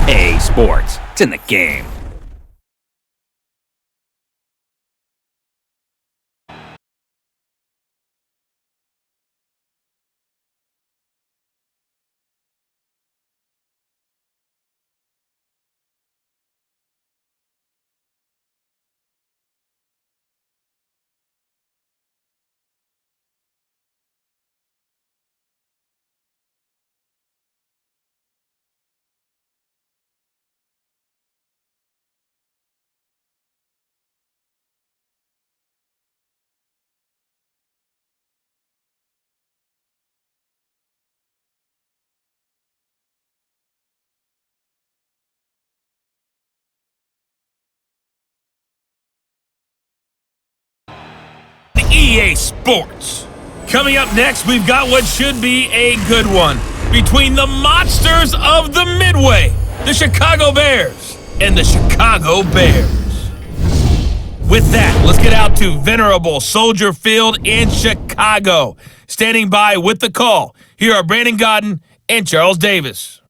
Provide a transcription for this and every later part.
AT&T Sports. It's in the game. EA Sports. Coming up next, we've got what should be a good one between the monsters of the Midway, the Chicago Bears, and the Chicago Bears. With that, let's get out to venerable Soldier Field in Chicago. Standing by with the call, here are Brandon Gaudin and Charles Davis.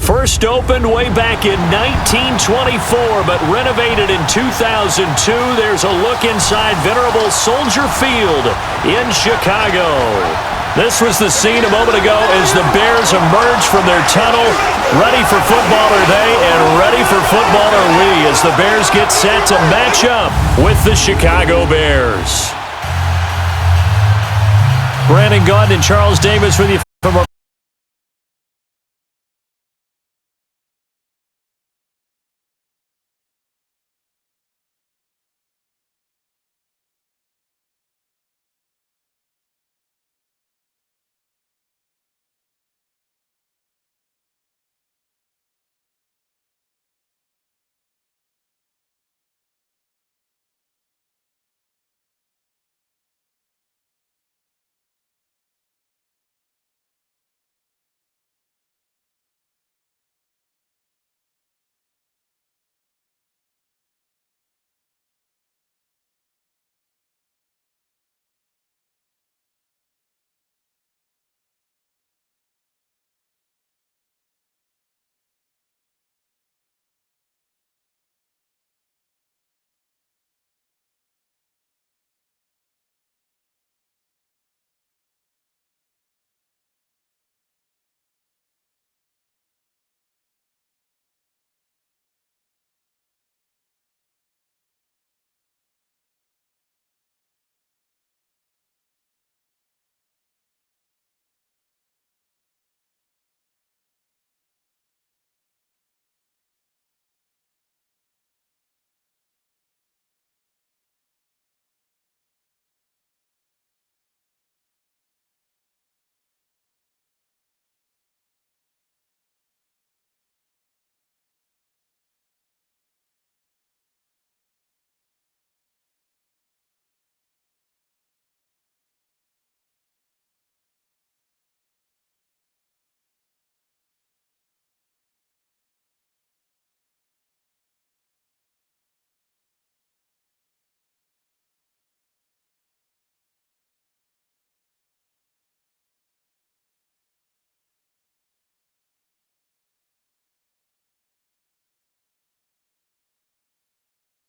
First opened way back in 1924, but renovated in 2002. There's a look inside venerable Soldier Field in Chicago. This was the scene a moment ago as the Bears emerged from their tunnel. Ready for football are they, and ready for football are we, as the Bears get set to match up with the Chicago Bears. Brandon Gaudin and Charles Davis with you from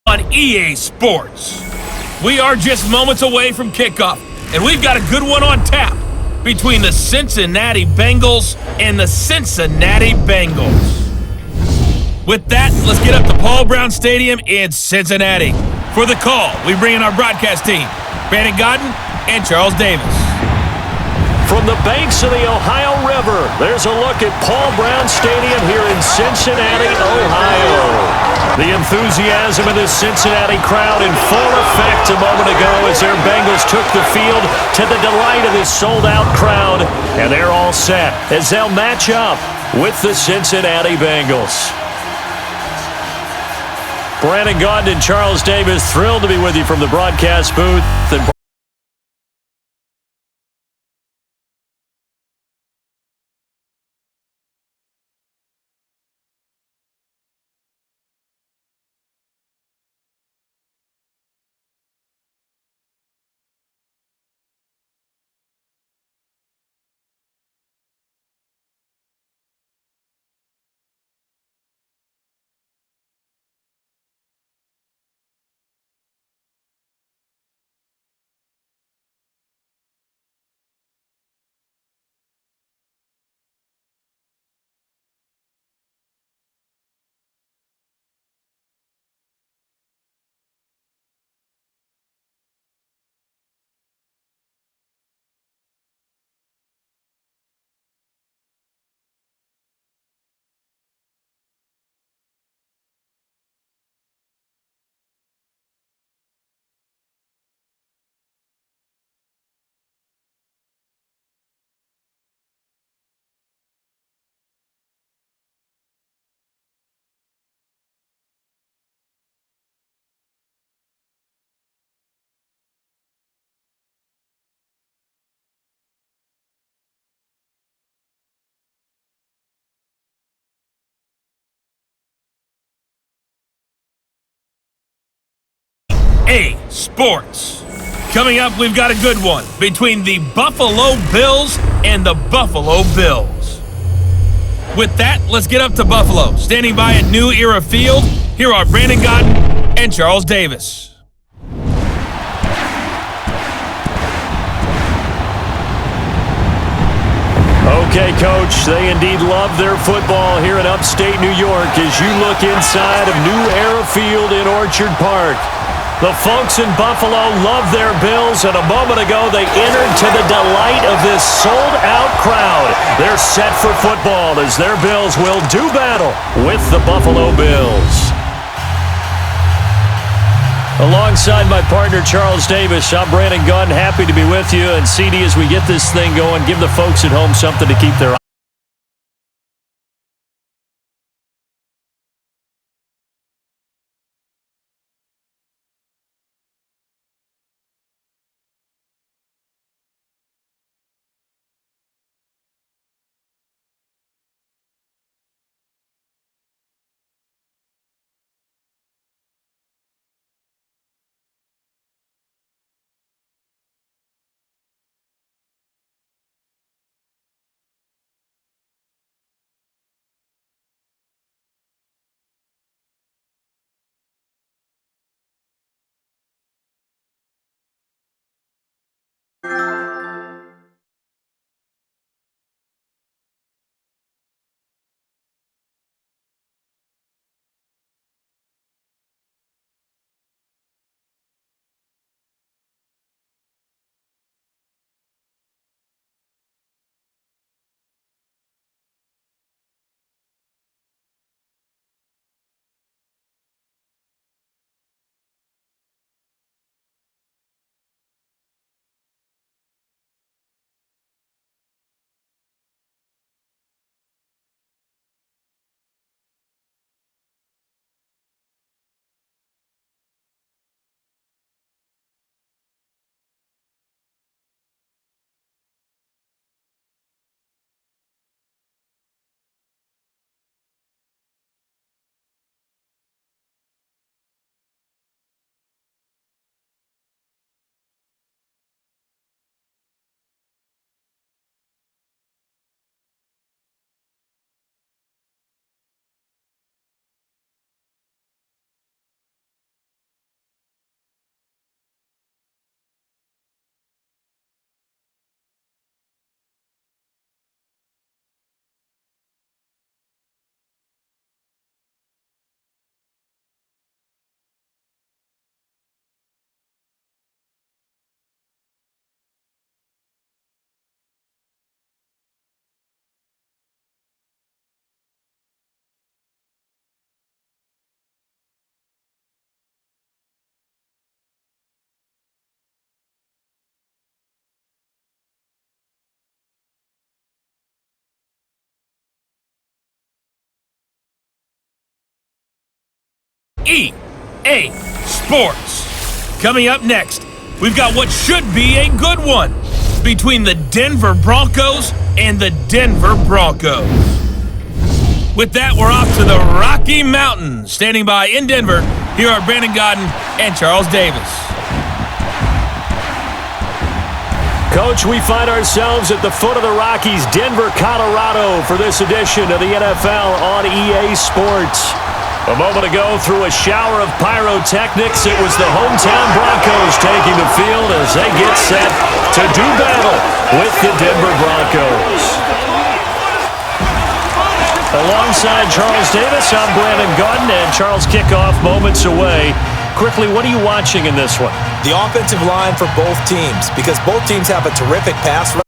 on EA Sports. We are just moments away from kickoff, and we've got a good one on tap between the Cincinnati Bengals and the Cincinnati Bengals. With that, let's get up to Paul Brown Stadium in Cincinnati. For the call, we bring in our broadcast team, Brandon Gaudin and Charles Davis. From the banks of the Ohio River, there's a look at Paul Brown Stadium here in Cincinnati, Ohio. The enthusiasm of this Cincinnati crowd in full effect a moment ago as their Bengals took the field to the delight of this sold-out crowd. And they're all set as they'll match up with the Cincinnati Bengals. Brandon Gaudin and Charles Davis, thrilled to be with you from the broadcast booth. TIAA Sports. Coming up, we've got a good one between the Buffalo Bills and the Buffalo Bills. With that, let's get up to Buffalo. Standing by at New Era Field, here are Brandon Godden and Charles Davis. Okay, Coach, they indeed love their football here in upstate New York as you look inside of New Era Field in Orchard Park. The folks in Buffalo love their Bills, and a moment ago they entered to the delight of this sold-out crowd. They're set for football as their Bills will do battle with the Buffalo Bills. Alongside my partner, Charles Davis, I'm Brandon Gunn. Happy to be with you. And CD, as we get this thing going, give the folks at home something to keep their eye on. EA Sports. Coming up next, we've got what should be a good one between the Denver Broncos and the Denver Broncos. With that, we're off to the Rocky Mountains. Standing by in Denver, here are Brandon Godden and Charles Davis. Coach, we find ourselves at the foot of the Rockies, Denver, Colorado, for this edition of the NFL on EA Sports. A moment ago, through a shower of pyrotechnics, it was the hometown Broncos taking the field as they get set to do battle with the Denver Broncos. Alongside Charles Davis, I'm Brandon Gunn, and Charles, kickoff moments away. Quickly, what are you watching in this one? The offensive line for both teams, because both teams have a terrific pass rush.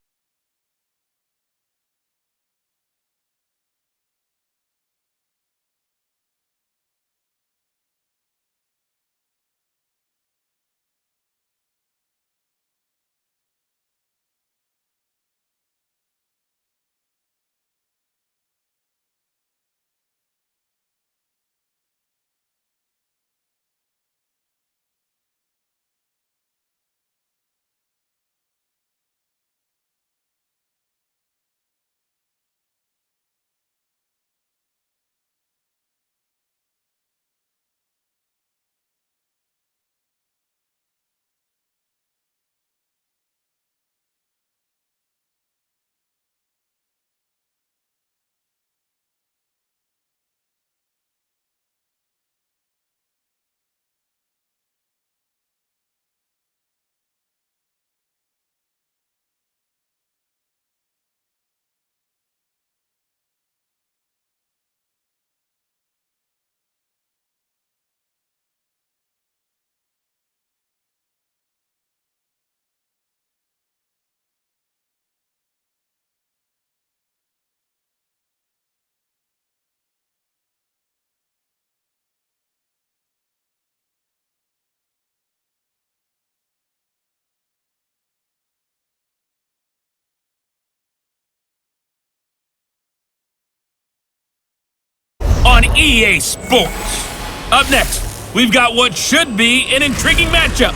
on EA Sports. Up next, we've got what should be an intriguing matchup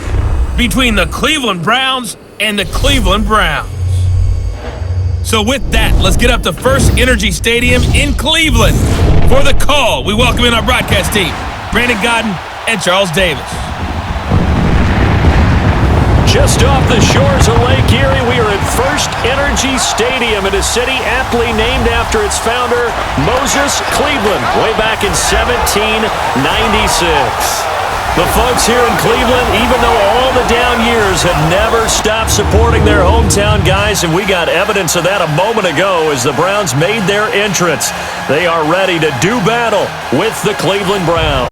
between the Cleveland Browns and the Cleveland Browns. So with that, let's get up to FirstEnergy Stadium in Cleveland. For the call, we welcome in our broadcast team, Brandon Godden and Charles Davis. Just off the shores of Lake Erie, we are at FirstEnergy Stadium in a city aptly named after its founder, Moses Cleveland, way back in 1796. The folks here in Cleveland, even though all the down years, have never stopped supporting their hometown guys, and we got evidence of that a moment ago as the Browns made their entrance. They are ready to do battle with the Cleveland Browns.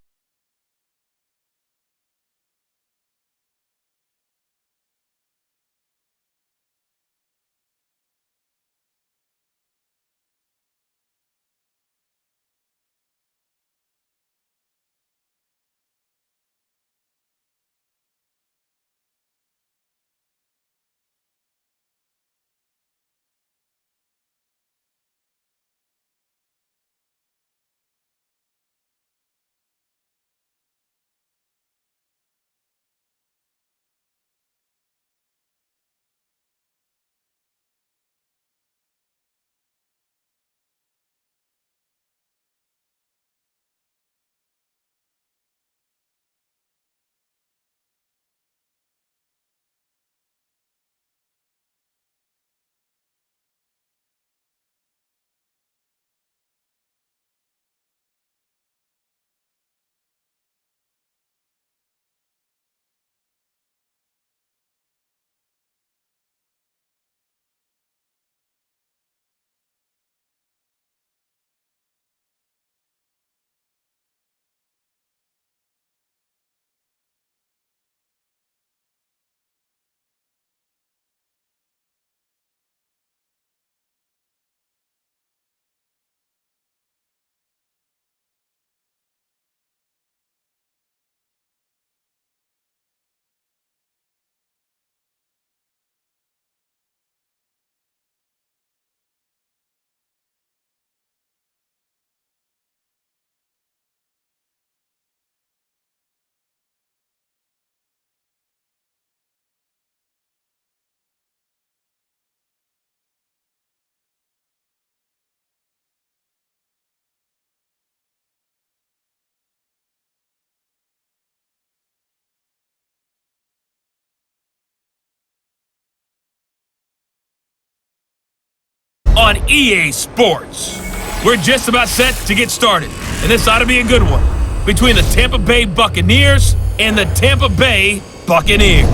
On EA Sports. We're just about set to get started, and this ought to be a good one, between the Tampa Bay Buccaneers and the Tampa Bay Buccaneers.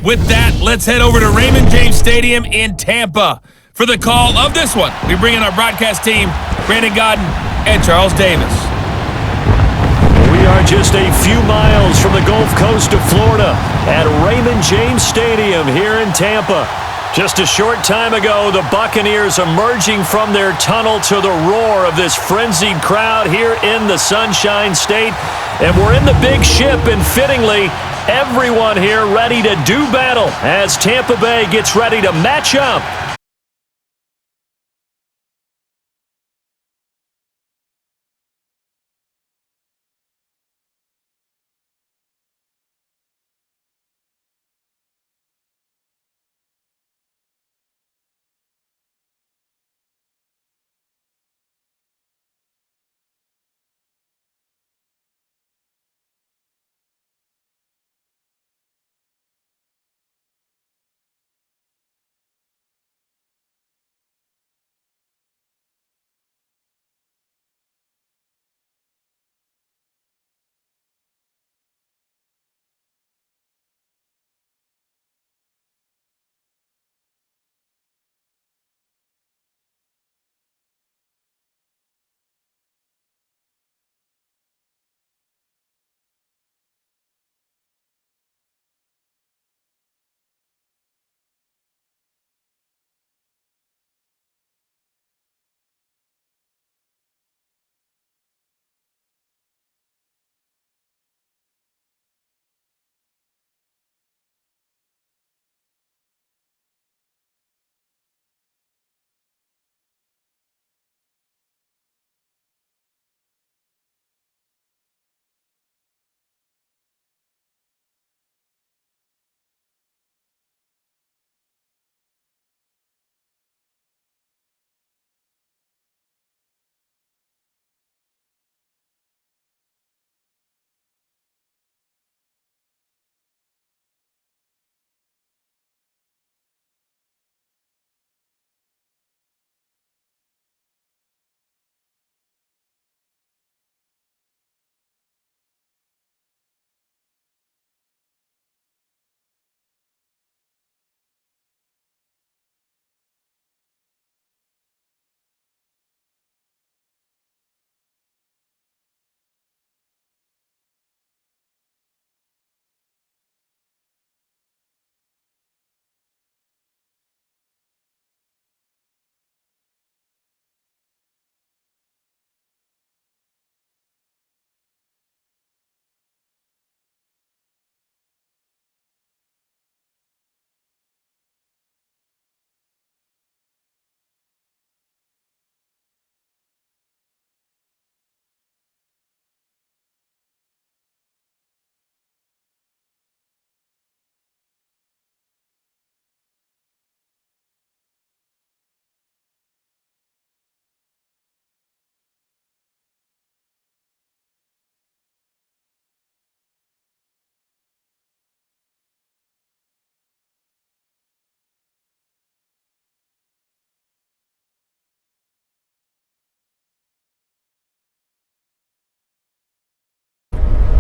With that, let's head over to Raymond James Stadium in Tampa. For the call of this one, we bring in our broadcast team, Brandon Godden and Charles Davis. We are just a few miles from the Gulf Coast of Florida at Raymond James Stadium here in Tampa. Just a short time ago, the Buccaneers emerging from their tunnel to the roar of this frenzied crowd here in the Sunshine State. And we're in the big ship, and fittingly, everyone here ready to do battle as Tampa Bay gets ready to match up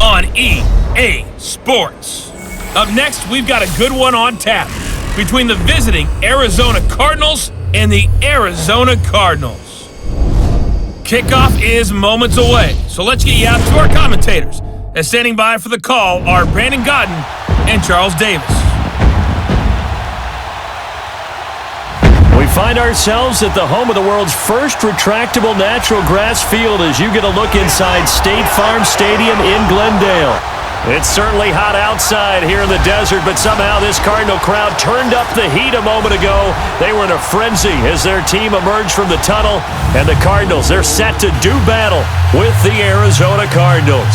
on EA Sports. Up next, we've got a good one on tap between the visiting Arizona Cardinals and the Arizona Cardinals. Kickoff is moments away, so let's get you out to our commentators. As standing by for the call are Brandon Godden and Charles Davis. We find ourselves at the home of the world's first retractable natural grass field as you get a look inside State Farm Stadium in Glendale. It's certainly hot outside here in the desert, but somehow this Cardinal crowd turned up the heat a moment ago. They were in a frenzy as their team emerged from the tunnel, and the Cardinals, they're set to do battle with the Arizona Cardinals.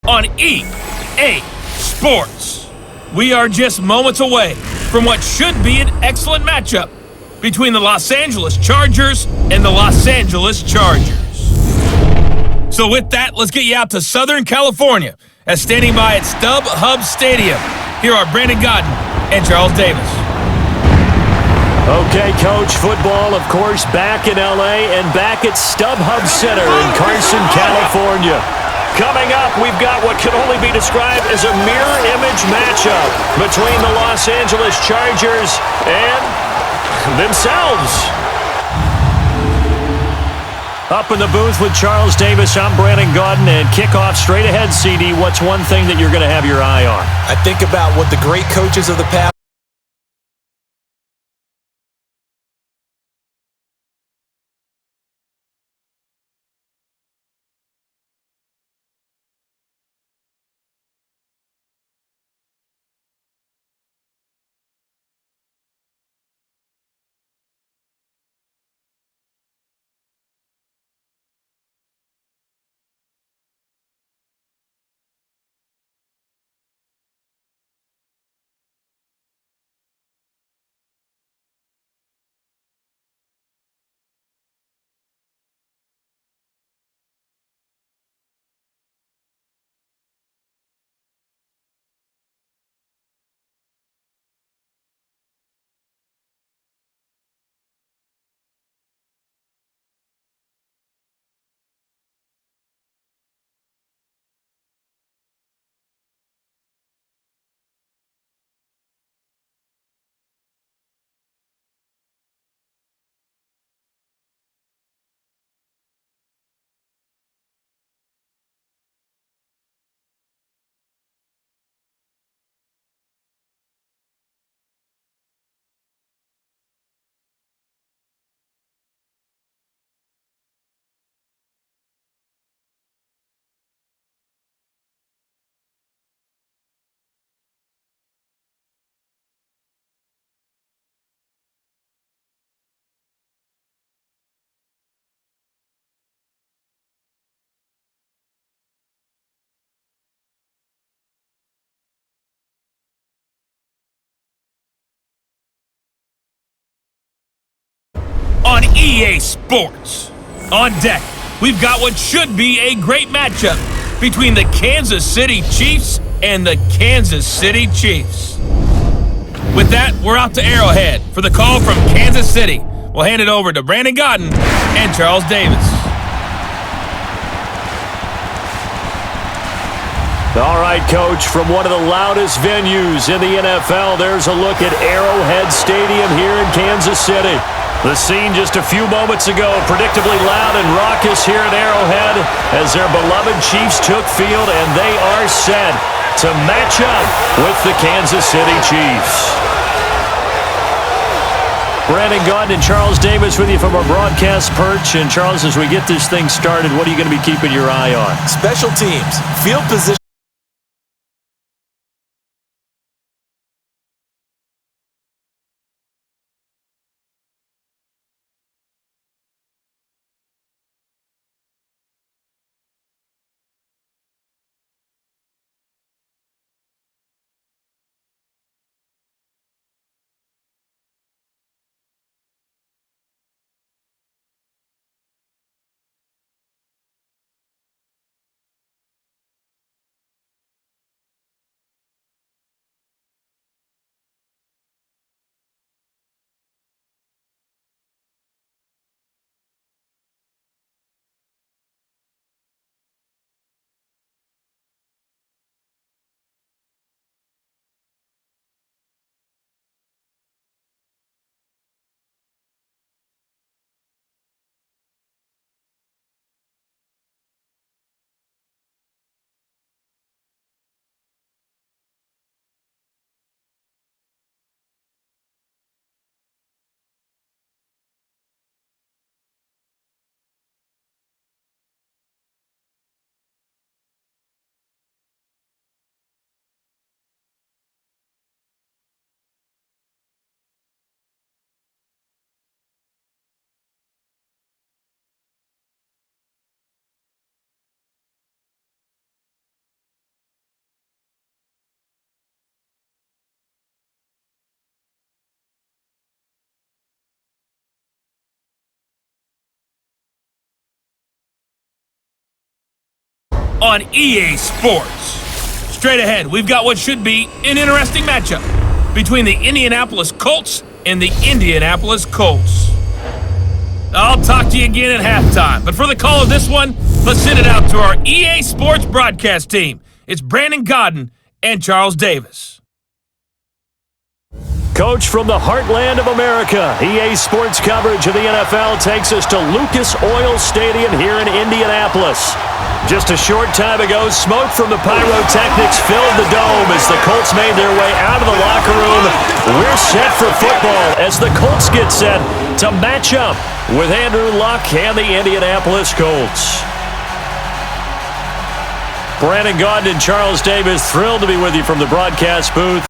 On EA Sports. We are just moments away from what should be an excellent matchup between the Los Angeles Chargers and the Los Angeles Chargers. So with that, let's get you out to Southern California as standing by at StubHub Stadium. Here are Brandon Godden and Charles Davis. Okay, Coach, football, of course, back in L.A. and back at StubHub Center in Carson, California. Coming up, we've got what can only be described as a mirror image matchup between the Los Angeles Chargers and themselves. Up in the booth with Charles Davis, I'm Brandon Gaudin, and kickoff straight ahead, CD. What's one thing that you're going to have your eye on? I think about what the great coaches of the past EA Sports. On deck, we've got what should be a great matchup between the Kansas City Chiefs and the Kansas City Chiefs. With that, we're out to Arrowhead for the call from Kansas City. We'll hand it over to Brandon Gaudin and Charles Davis. All right, Coach, from one of the loudest venues in the NFL, there's a look at Arrowhead Stadium here in Kansas City. The scene just a few moments ago, predictably loud and raucous here at Arrowhead as their beloved Chiefs took field, and they are set to match up with the Kansas City Chiefs. Brandon Gaudin and Charles Davis with you from our broadcast perch. And Charles, as we get this thing started, what are you going to be keeping your eye on? Special teams, field position. On EA Sports. Straight ahead, we've got what should be an interesting matchup between the Indianapolis Colts and the Indianapolis Colts. I'll talk to you again at halftime, but for the call of this one, let's send it out to our EA Sports broadcast team. It's Brandon Gaudin and Charles Davis. Coach, from the heartland of America, EA Sports coverage of the NFL takes us to Lucas Oil Stadium here in Indianapolis. Just a short time ago, smoke from the pyrotechnics filled the dome as the Colts made their way out of the locker room. We're set for football as the Colts get set to match up with Andrew Luck and the Indianapolis Colts. Brandon Gaudin and Charles Davis, thrilled to be with you from the broadcast booth.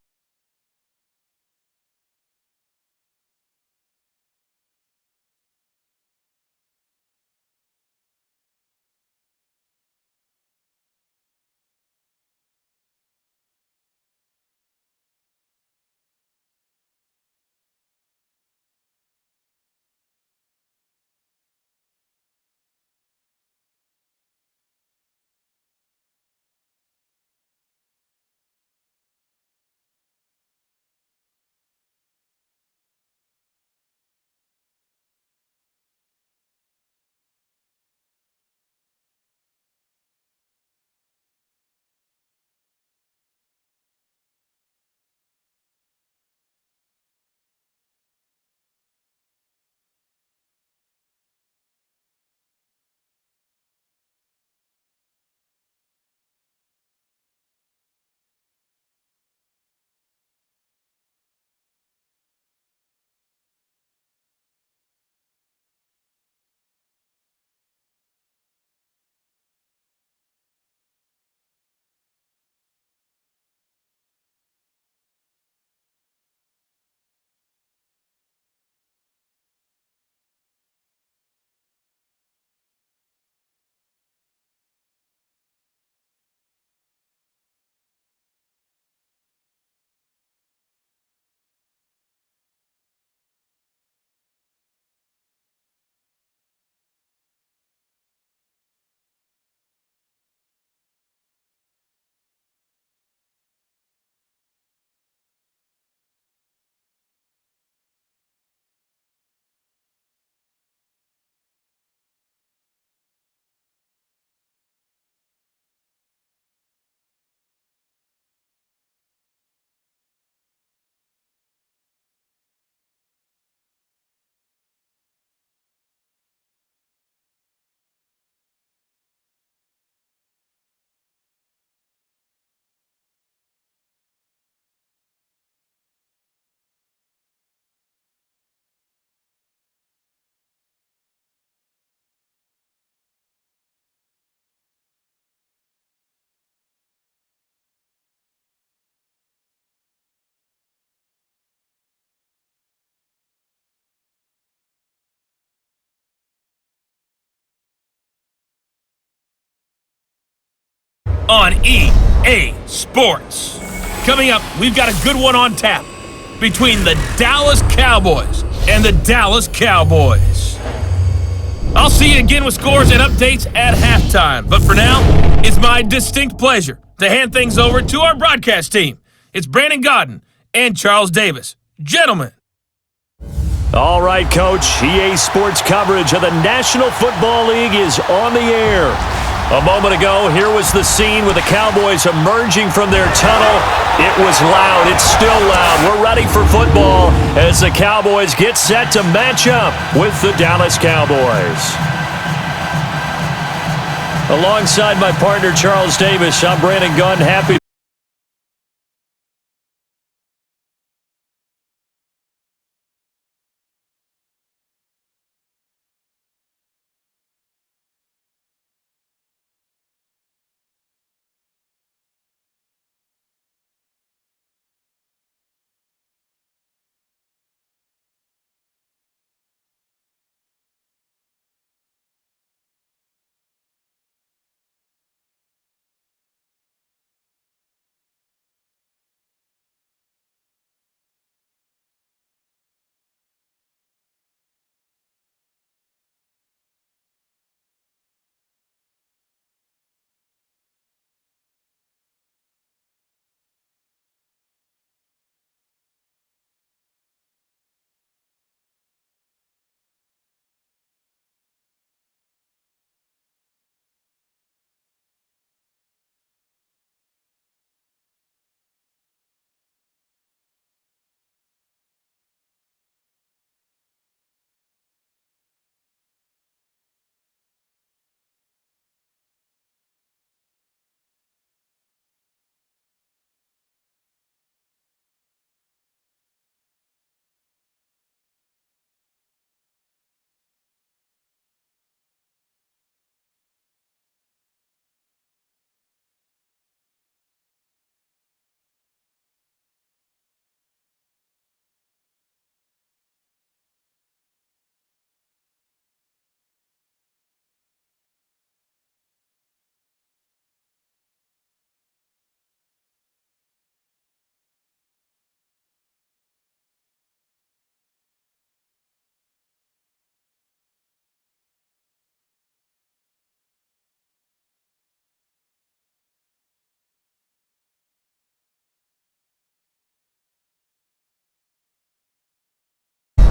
on EA Sports. Coming up, we've got a good one on tap between the Dallas Cowboys and the Dallas Cowboys. I'll see you again with scores and updates at halftime. But for now, it's my distinct pleasure to hand things over to our broadcast team. It's Brandon Godden and Charles Davis. Gentlemen. All right, Coach. EA Sports coverage of the National Football League is on the air. A moment ago, here was the scene with the Cowboys emerging from their tunnel. It was loud. It's still loud. We're ready for football as the Cowboys get set to match up with the Dallas Cowboys. Alongside my partner, Charles Davis, I'm Brandon Gunn. Happy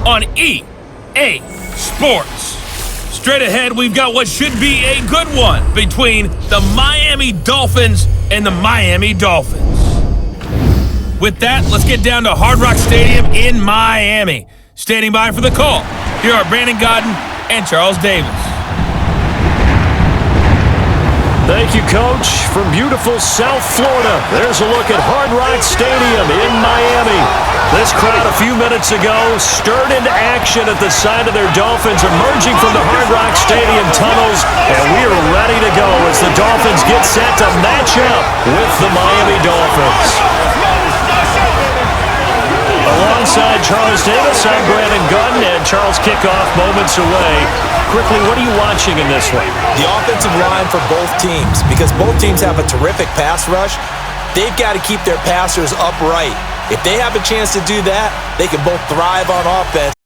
on EA Sports. Straight ahead, we've got what should be a good one between the Miami Dolphins and the Miami Dolphins. With that, let's get down to Hard Rock Stadium in Miami. Standing by for the call, here are Brandon Godden and Charles Davis. Thank you, Coach. From beautiful South Florida, there's a look at Hard Rock Stadium in Miami. This crowd a few minutes ago stirred into action at the side of their Dolphins emerging from the Hard Rock Stadium tunnels, and we are ready to go as the Dolphins get set to match up with the Miami Dolphins. Alongside Charles Davis, I'm Brandon Gunn, and Charles kickoff moments away. Quickly, what are you watching in this one? The offensive line for both teams, because both teams have a terrific pass rush. They've got to keep their passers upright. If they have a chance to do that, they can both thrive on offense.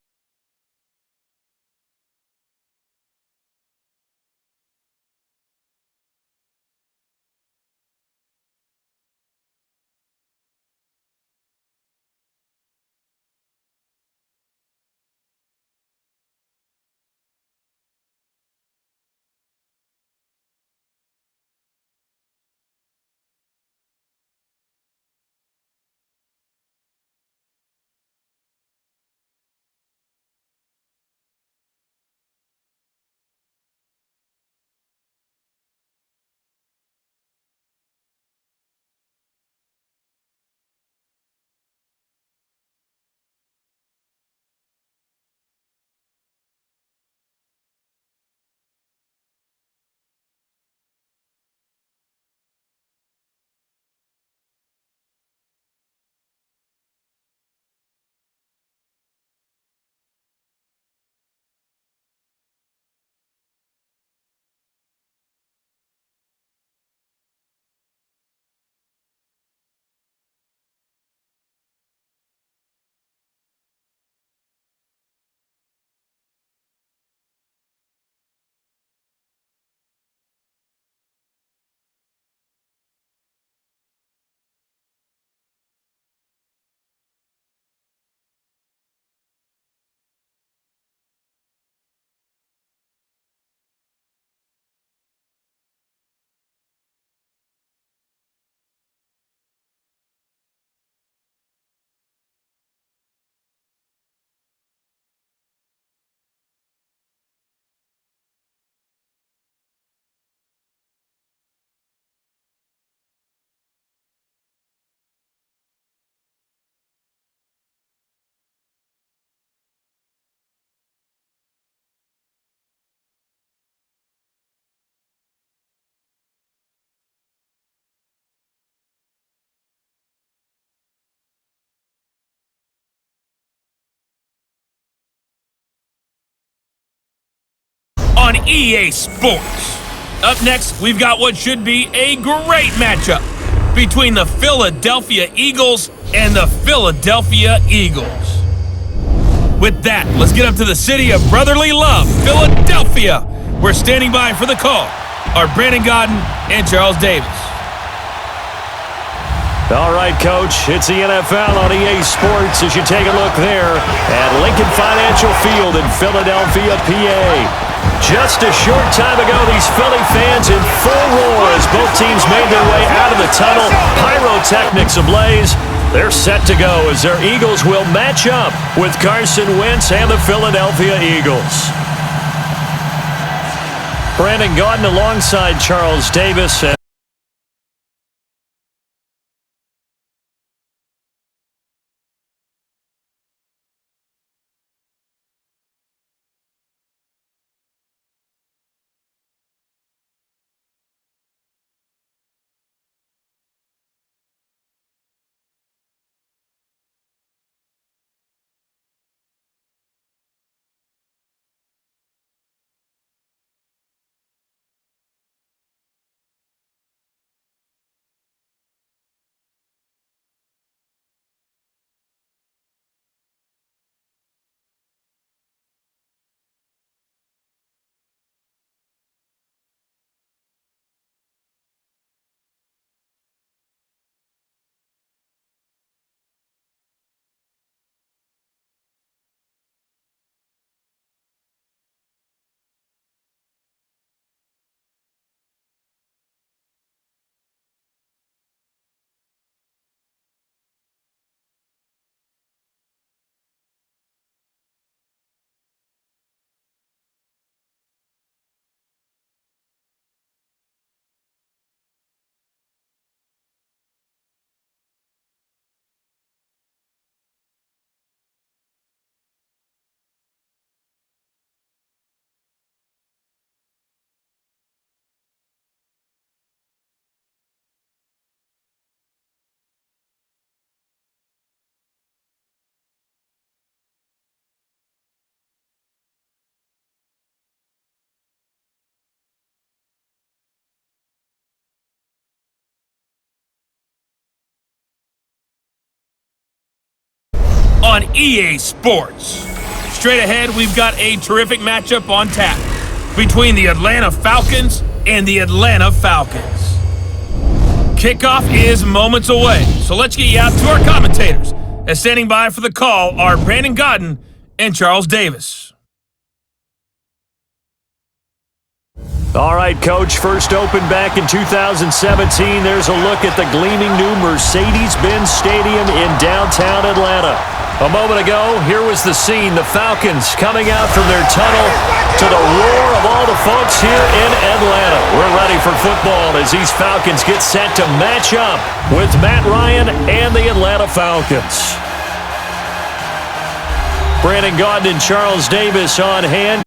on EA Sports. Up next, we've got what should be a great matchup between the Philadelphia Eagles and the Philadelphia Eagles. With that, let's get up to the city of brotherly love, Philadelphia. We're standing by for the call are Brandon Gaudin and Charles Davis. All right, Coach, it's the NFL on EA Sports as you take a look there at Lincoln Financial Field in Philadelphia, PA. Just a short time ago, these Philly fans in full roar as both teams made their way out of the tunnel. Pyrotechnics ablaze. They're set to go as their Eagles will match up with Carson Wentz and the Philadelphia Eagles. Brandon Gaudin alongside Charles Davis. On EA Sports. Straight ahead, we've got a terrific matchup on tap between the Atlanta Falcons and the Atlanta Falcons. Kickoff is moments away, so let's get you out to our commentators. As standing by for the call are Brandon Gaudin and Charles Davis. All right, Coach, first opened back in 2017. There's a look at the gleaming new Mercedes-Benz Stadium in downtown Atlanta. A moment ago, here was the scene. The Falcons coming out from their tunnel to the roar of all the folks here in Atlanta. We're ready for football as these Falcons get set to match up with Matt Ryan and the Atlanta Falcons. Brandon Gaudin and Charles Davis on hand.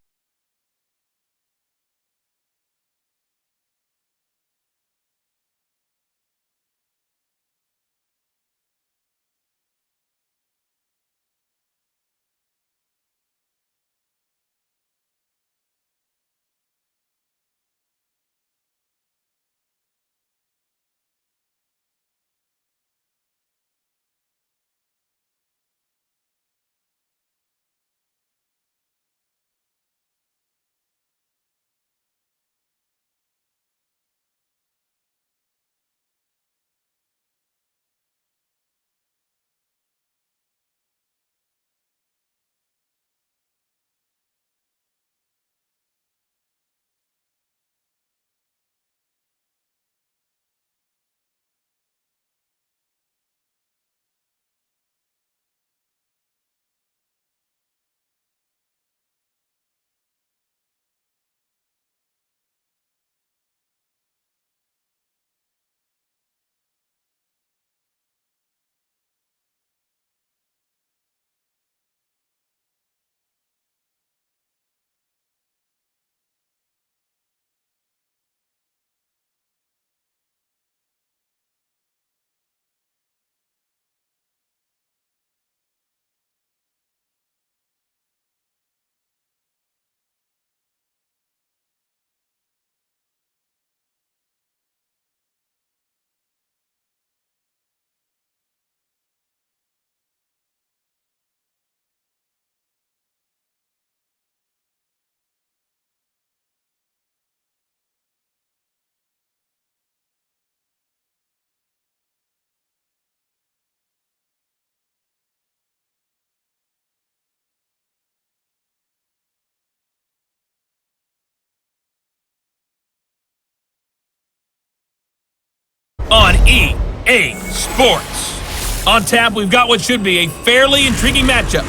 on EA Sports. On tap, we've got what should be a fairly intriguing matchup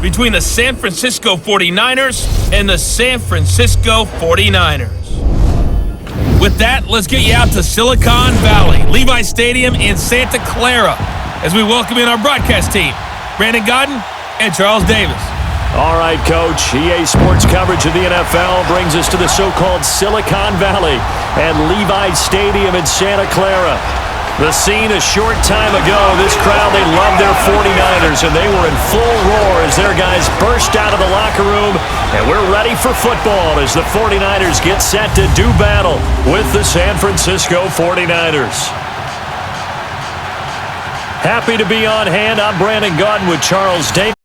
between the San Francisco 49ers and the San Francisco 49ers. With that, let's get you out to Silicon Valley, Levi Stadium in Santa Clara, as we welcome in our broadcast team, Brandon Godden and Charles Davis. All right, Coach. EA Sports coverage of the NFL brings us to the so-called Silicon Valley at Levi Stadium in Santa Clara. The scene a short time ago, this crowd, they love their 49ers, and they were in full roar as their guys burst out of the locker room, and we're ready for football as the 49ers get set to do battle with the San Francisco 49ers. Happy to be on hand. I'm Brandon Godden with Charles Davis.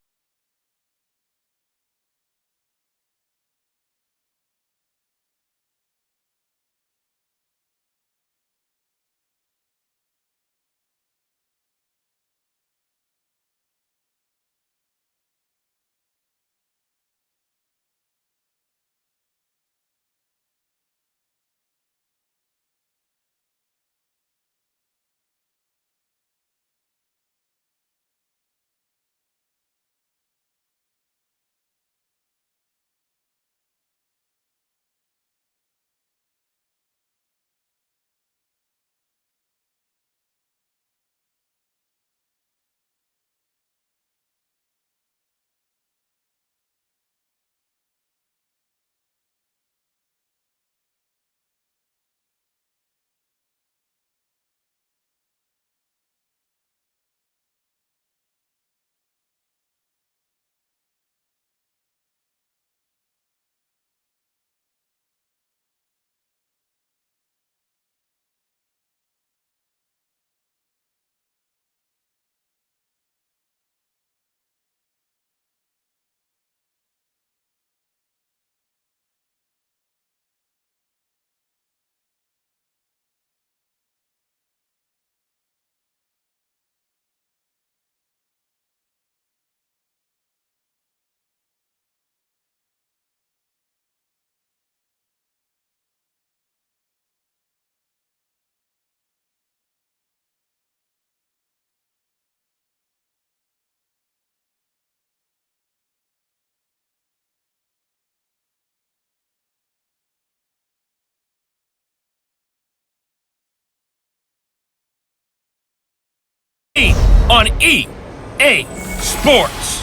On EA Sports.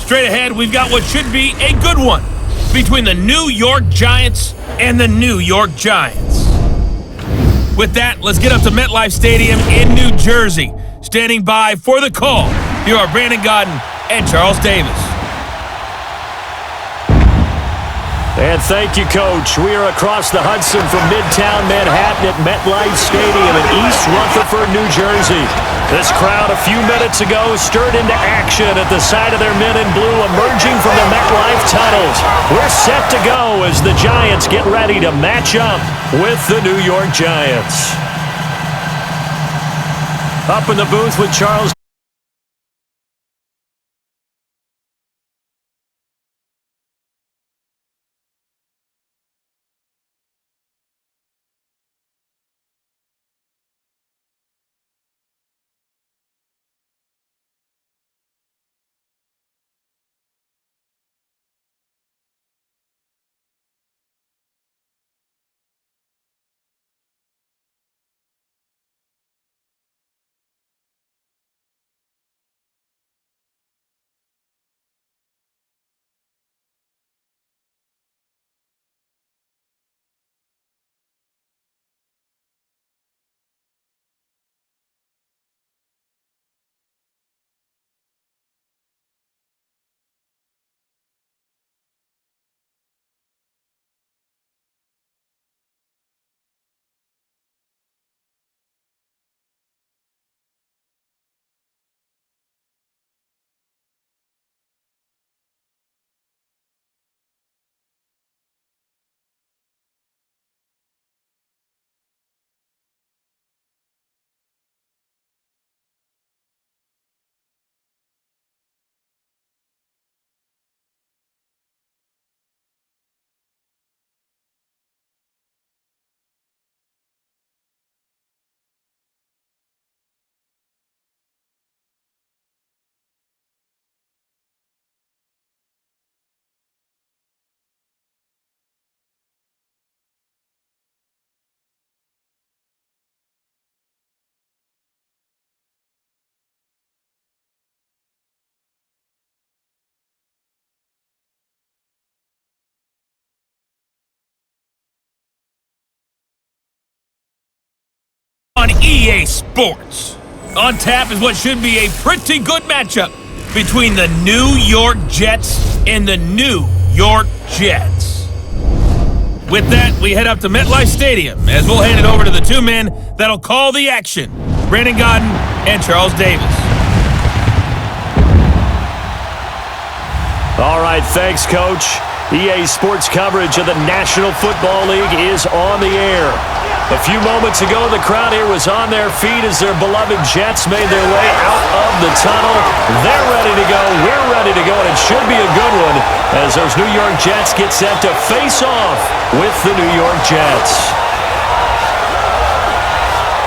Straight ahead, we've got what should be a good one between the New York Giants and the New York Giants. With that, let's get up to MetLife Stadium in New Jersey. Standing by for the call, here are Brandon Godden and Charles Davis. And thank you, Coach. We are across the Hudson from Midtown Manhattan at MetLife Stadium in East Rutherford, New Jersey. This crowd a few minutes ago stirred into action at the side of their men in blue emerging from the MetLife tunnels. We're set to go as the Giants get ready to match up with the New York Giants. Up in the booth with Charles EA Sports. On tap is what should be a pretty good matchup between the New York Jets and the New York Jets. With that, we head up to MetLife Stadium as we'll hand it over to the two men that'll call the action, Brandon Gaudin and Charles Davis. All right, thanks, Coach. EA Sports coverage of the National Football League is on the air. A few moments ago, the crowd here was on their feet as their beloved Jets made their way out of the tunnel. They're ready to go. We're ready to go, and it should be a good one as those New York Jets get set to face off with the New York Jets.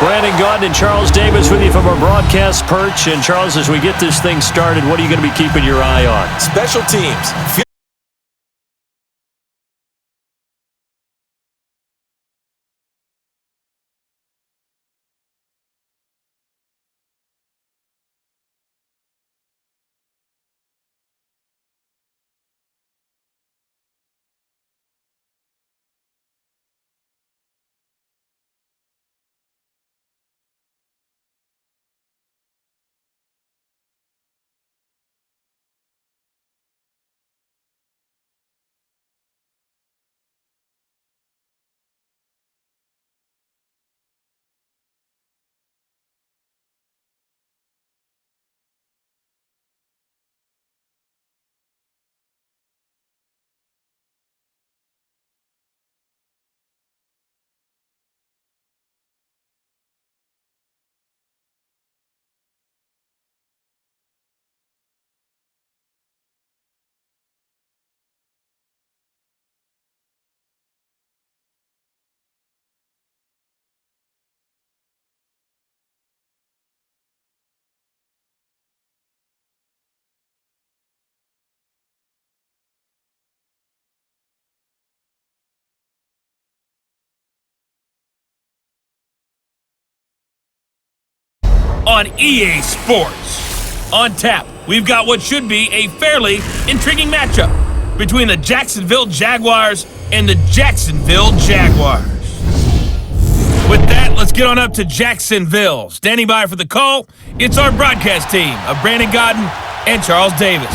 Brandon Gaudin and Charles Davis with you from our broadcast perch. And, Charles, as we get this thing started, what are you going to be keeping your eye on? Special teams. On EA Sports. On tap, we've got what should be a fairly intriguing matchup between the Jacksonville Jaguars and the Jacksonville Jaguars. With that, let's get on up to Jacksonville. Standing by for the call, it's our broadcast team of Brandon Gaudin and Charles Davis.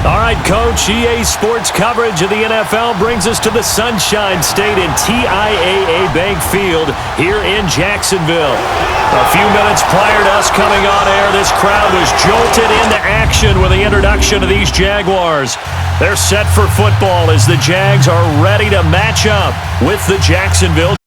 All right, Coach, EA Sports coverage of the NFL brings us to the Sunshine State in TIAA Bank Field here in Jacksonville. A few minutes prior to us coming on air, this crowd was jolted into action with the introduction of these Jaguars. They're set for football as the Jags are ready to match up with the Jacksonville.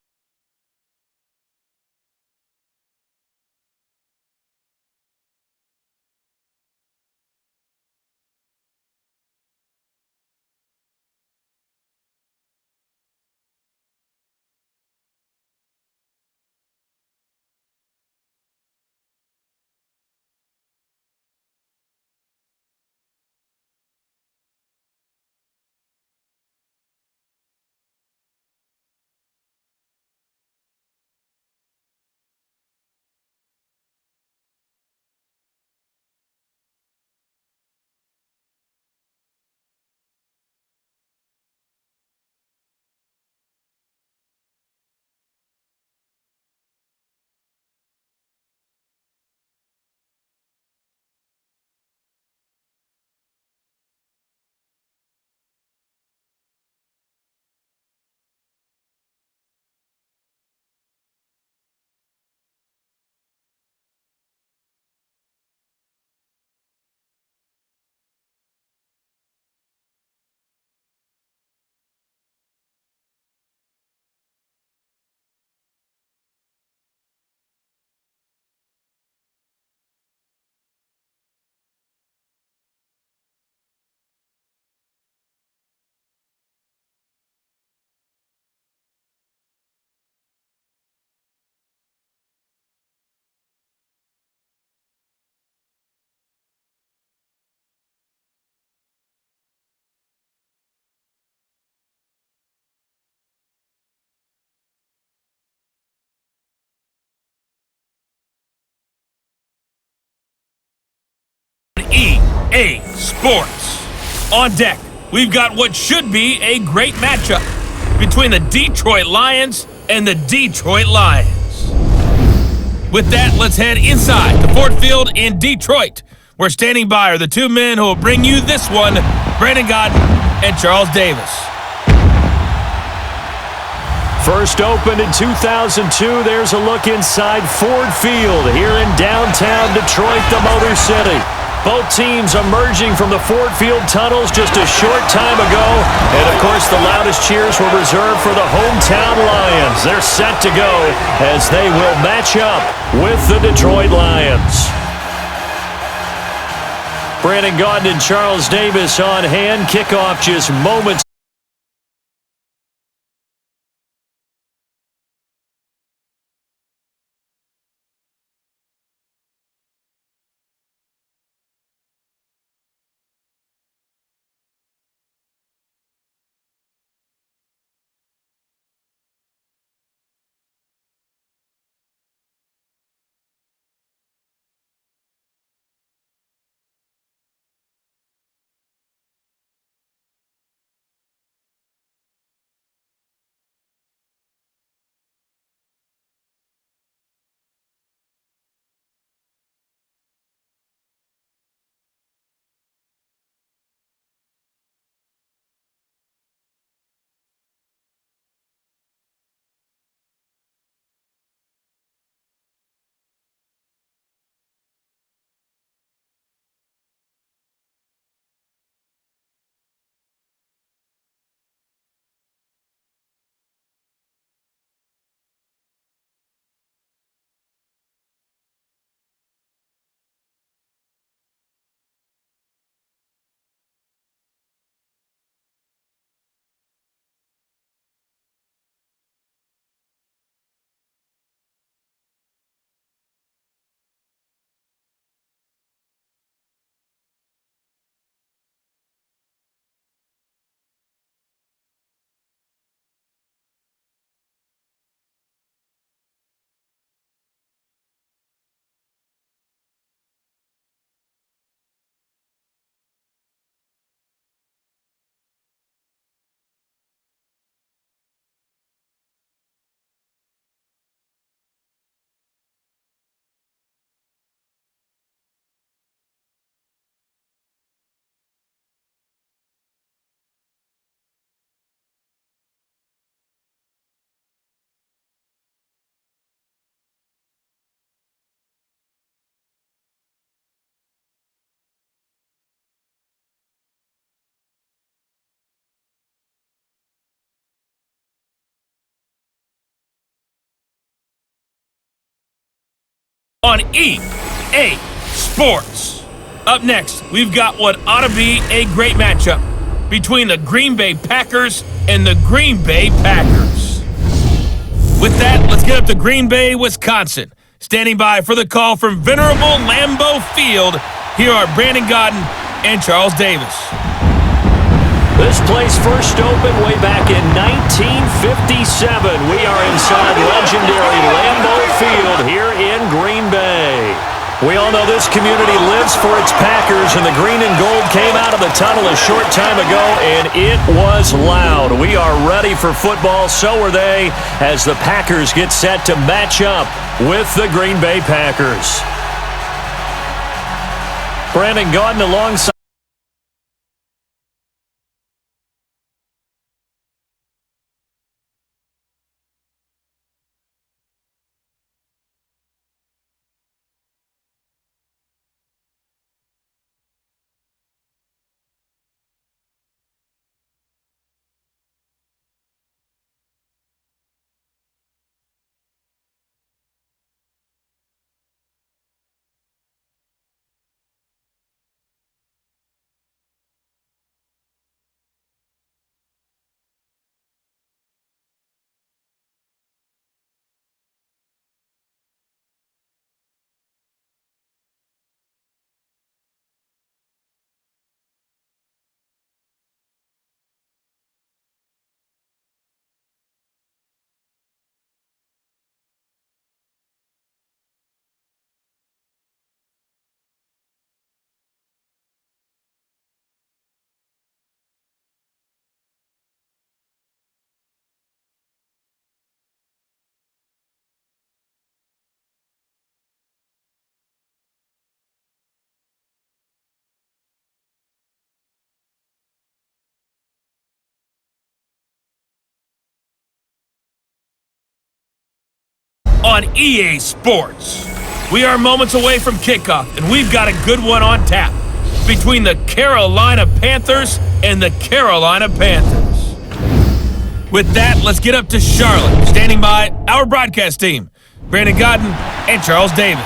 EA Sports. On deck, we've got what should be a great matchup between the Detroit Lions and the Detroit Lions. With that, let's head inside to Ford Field in Detroit. We're standing by are the two men who will bring you this one, Brandon Gaudin and Charles Davis. First opened in 2002, there's a look inside Ford Field here in downtown Detroit, the Motor City. Both teams emerging from the Ford Field tunnels just a short time ago. And, of course, the loudest cheers were reserved for the hometown Lions. They're set to go as they will match up with the Detroit Lions. Brandon Gaudin and Charles Davis on hand. Kickoff just moments. On EA Sports. Up next, we've got what ought to be a great matchup between the Green Bay Packers and the Green Bay Packers. With that, let's get up to Green Bay, Wisconsin. Standing by for the call from venerable Lambeau Field, here are Brandon Gaudin and Charles Davis. This place first opened way back in 1957. We are inside legendary Lambeau Field here in Green Bay. We all know this community lives for its Packers, and the green and gold came out of the tunnel a short time ago, and it was loud. We are ready for football, so are they, as the Packers get set to match up with the Green Bay Packers. Brandon Gaudin alongside. on EA Sports. We are moments away from kickoff, and we've got a good one on tap between the Carolina Panthers and the Carolina Panthers. With that, let's get up to Charlotte. Standing by, our broadcast team, Brandon Godden and Charles Davis.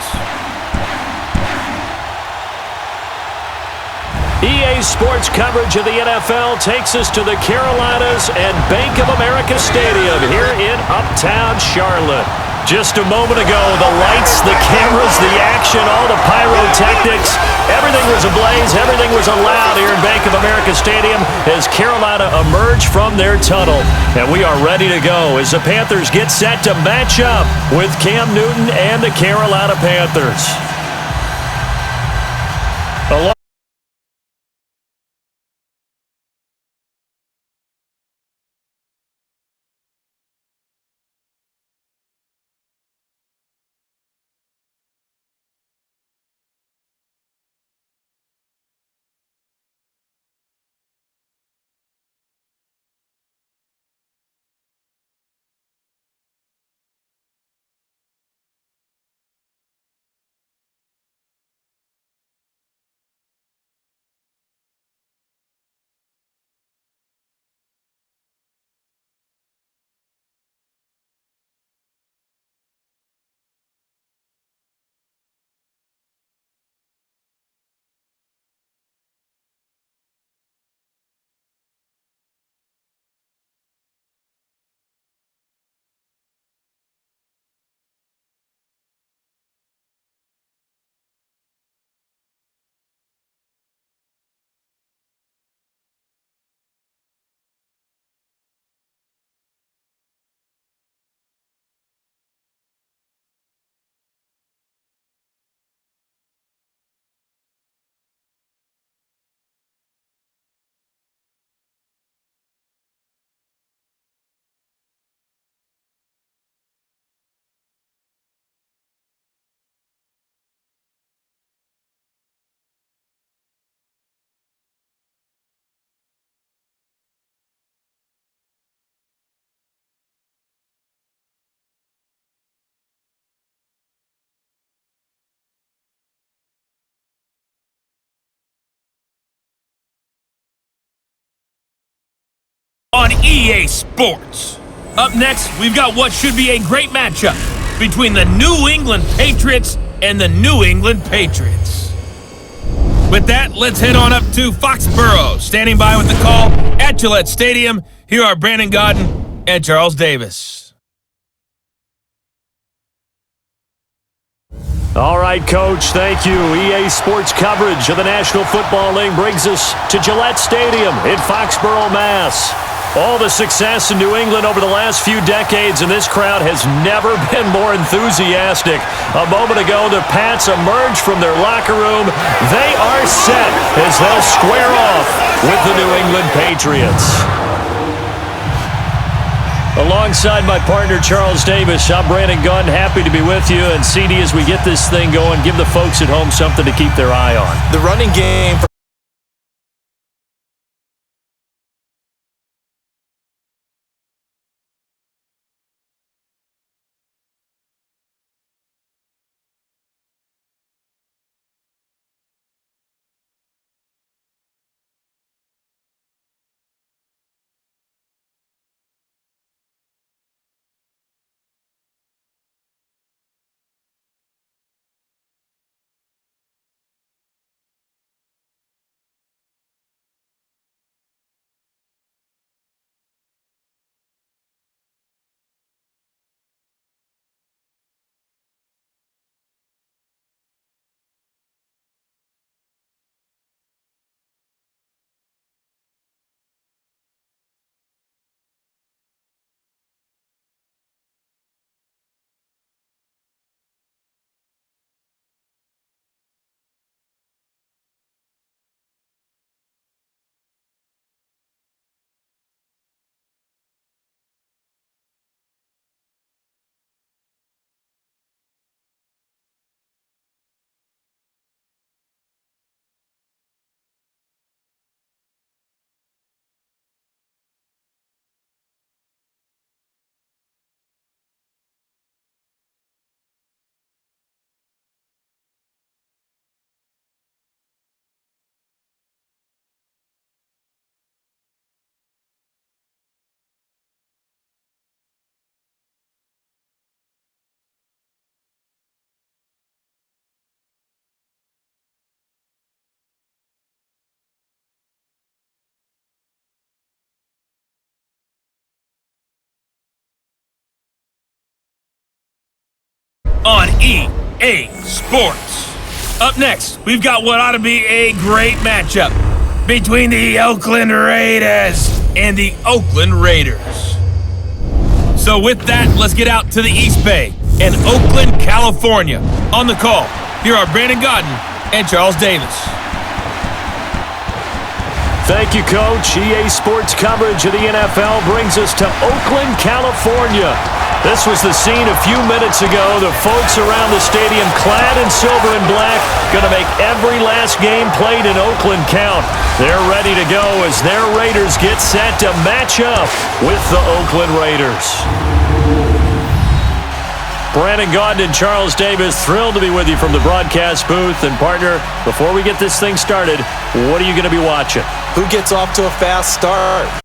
EA Sports coverage of the NFL takes us to the Carolinas and Bank of America Stadium here in Uptown Charlotte. Just a moment ago, the lights, the cameras, the action, all the pyrotechnics, everything was ablaze, everything was allowed here in Bank of America Stadium as Carolina emerged from their tunnel. And we are ready to go as the Panthers get set to match up with Cam Newton and the Carolina Panthers. On EA Sports. Up next, we've got what should be a great matchup between the New England Patriots and the New England Patriots. With that, let's head on up to Foxborough. Standing by with the call at Gillette Stadium, here are Brandon Godden and Charles Davis. All right, Coach, thank you. EA Sports coverage of the National Football League brings us to Gillette Stadium in Foxborough, Mass. All the success in New England over the last few decades, and this crowd has never been more enthusiastic. A moment ago, the Pats emerged from their locker room. They are set as they'll square off with the New England Patriots. Alongside my partner, Charles Davis, I'm Brandon Gunn, happy to be with you. And CD, as we get this thing going, give the folks at home something to keep their eye on. The running game on EA Sports. Up next, we've got what ought to be a great matchup between the Oakland Raiders and the Oakland Raiders. So with that, let's get out to the East Bay in Oakland, California. On the call, here are Brandon Godden and Charles Davis. Thank you, Coach. EA Sports coverage of the NFL brings us to Oakland, California. This was the scene a few minutes ago. The folks around the stadium clad in silver and black going to make every last game played in Oakland count. They're ready to go as their Raiders get set to match up with the Oakland Raiders. Brandon Gaudin and Charles Davis, thrilled to be with you from the broadcast booth. And partner, before we get this thing started, what are you going to be watching? Who gets off to a fast start?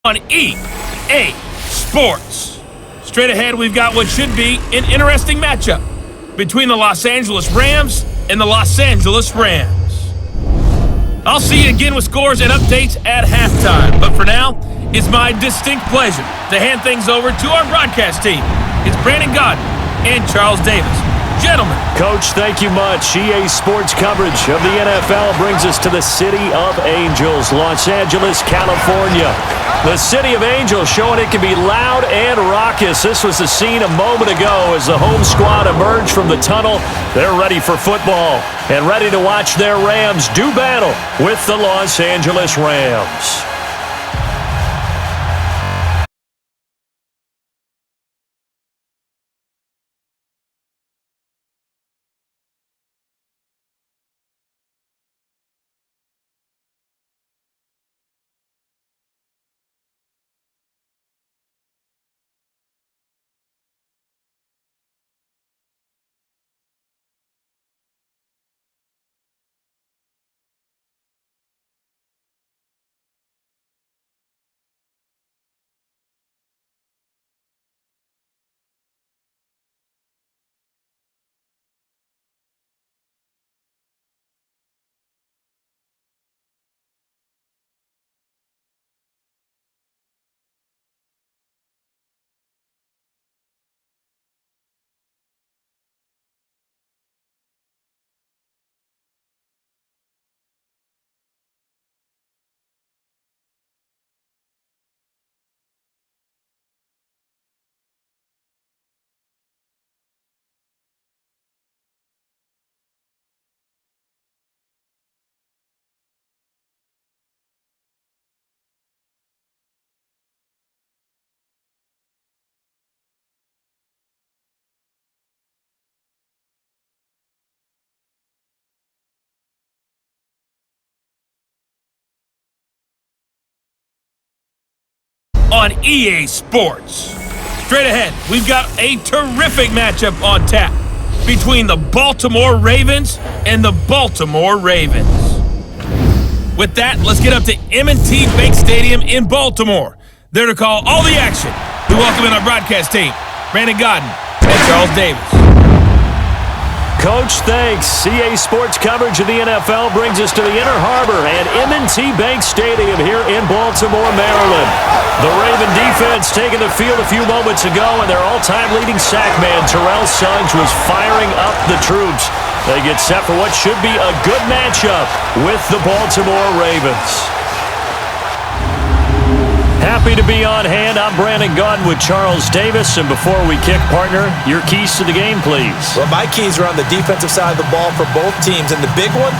On EA Sports. Straight ahead, we've got what should be an interesting matchup between the Los Angeles Rams and the Los Angeles Rams. I'll see you again with scores and updates at halftime, but for now, it's my distinct pleasure to hand things over to our broadcast team. It's Brandon Gaudin and Charles Davis. Gentlemen. Coach, thank you much. EA Sports coverage of the NFL brings us to the City of Angels, Los Angeles, California. The City of Angels showing it can be loud and raucous. This was the scene a moment ago as the home squad emerged from the tunnel. They're ready for football and ready to watch their Rams do battle with the Los Angeles Rams. On EA Sports. Straight ahead, we've got a terrific matchup on tap between the Baltimore Ravens and the Baltimore Ravens. With that, let's get up to M&T Bank Stadium in Baltimore. There to call all the action. We welcome in our broadcast team, Brandon Godden and Charles Davis. Coach, thanks. CA Sports coverage of the NFL brings us to the Inner Harbor at M&T Bank Stadium here in Baltimore, Maryland. The Raven defense taking the field a few moments ago, and their all-time leading sack man, Terrell Suggs, was firing up the troops. They get set for what should be a good matchup with the Baltimore Ravens. Happy to be on hand. I'm Brandon Godden with Charles Davis. And before we kick, partner, your keys to the game, please. Well, my keys are on the defensive side of the ball for both teams. And the big one,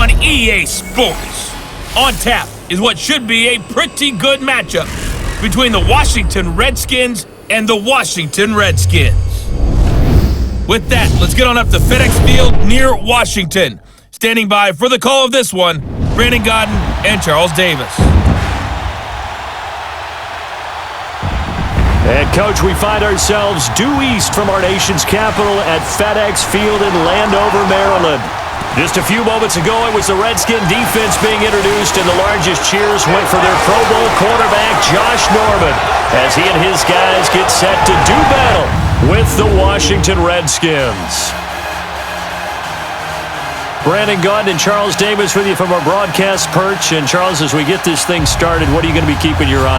On EA Sports, on tap is what should be a pretty good matchup between the Washington Redskins and the Washington Redskins. With that, let's get on up to FedEx Field near Washington. Standing by for the call of this one, Brandon Godden and Charles Davis. And, Coach, we find ourselves due east from our nation's capital at FedEx Field in Landover, Maryland. Just a few moments ago, it was the Redskin defense being introduced, and the largest cheers went for their Pro Bowl quarterback, Josh Norman, as he and his guys get set to do battle with the Washington Redskins. Brandon Godden and Charles Davis with you from our broadcast perch. And, Charles, as we get this thing started, what are you going to be keeping your eye on?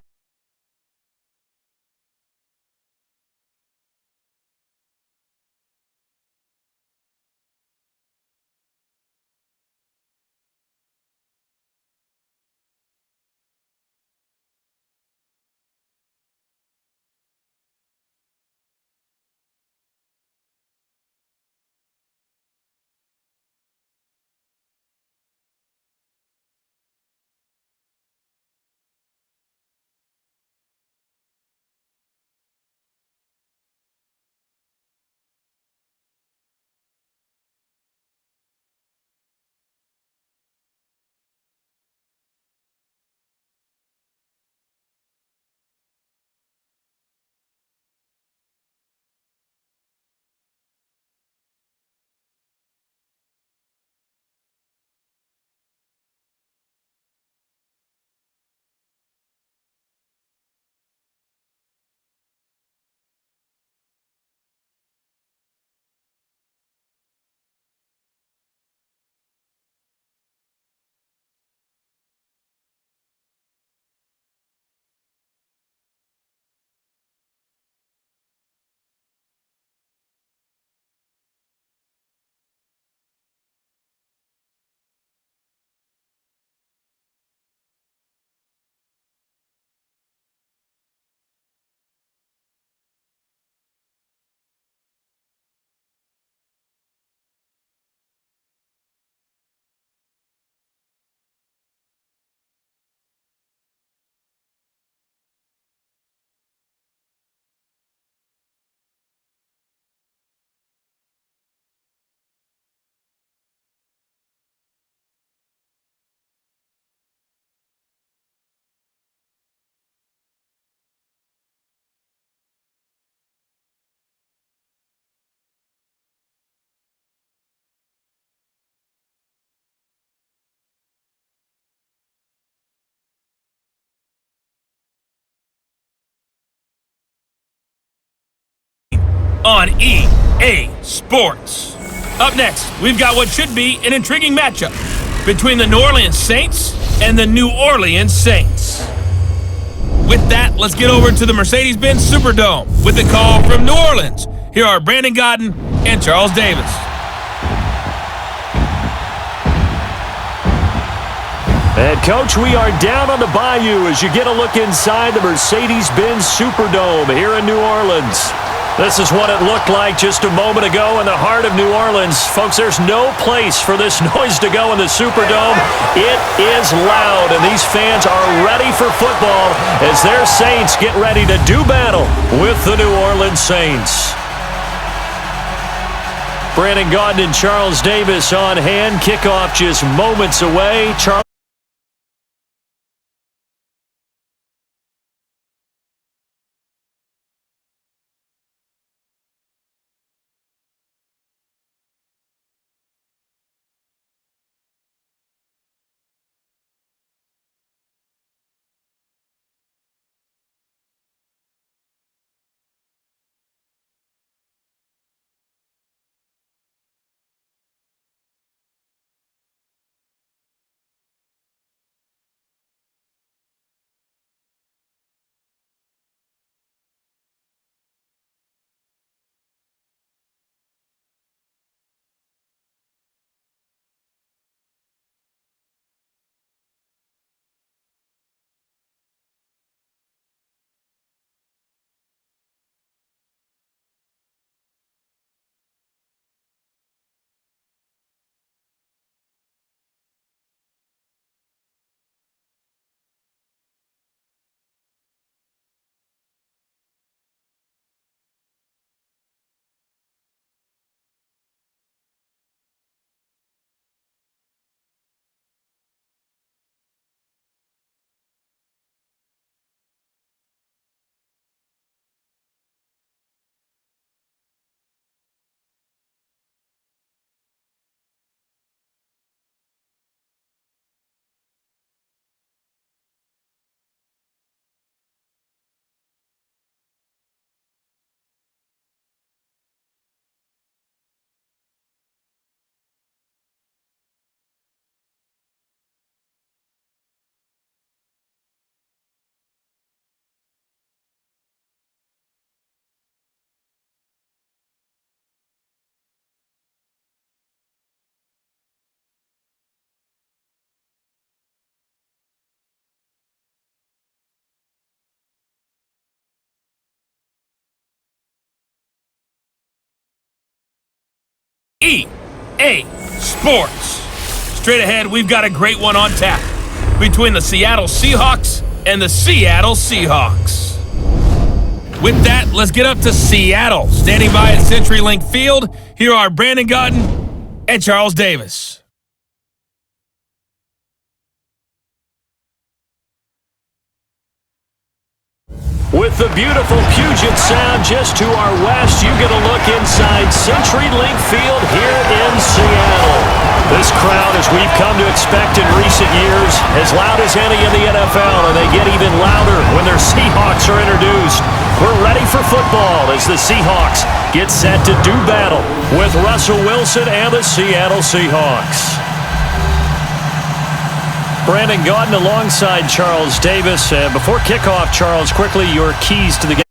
on EA Sports. Up next, we've got what should be an intriguing matchup between the New Orleans Saints and the New Orleans Saints. With that, let's get over to the Mercedes-Benz Superdome with the call from New Orleans. Here are Brandon Godden and Charles Davis. And, Coach, we are down on the bayou as you get a look inside the Mercedes-Benz Superdome here in New Orleans. This is what it looked like just a moment ago in the heart of New Orleans. Folks, there's no place for this noise to go in the Superdome. It is loud, and these fans are ready for football as their Saints get ready to do battle with the New Orleans Saints. Brandon Gaudin and Charles Davis on hand. Kickoff just moments away. Charles. EA Sports. Straight ahead, we've got a great one on tap between the Seattle Seahawks and the Seattle Seahawks. With that, let's get up to Seattle. Standing by at CenturyLink Field, here are Brandon Gaudin and Charles Davis. With the beautiful Puget Sound just to our west, you get a look inside CenturyLink Field here in Seattle. This crowd, as we've come to expect in recent years, as loud as any in the NFL, and they get even louder when their Seahawks are introduced. We're ready for football as the Seahawks get set to do battle with Russell Wilson and the Seattle Seahawks. Brandon Gaudin alongside Charles Davis. Before kickoff, Charles, quickly your keys to the game.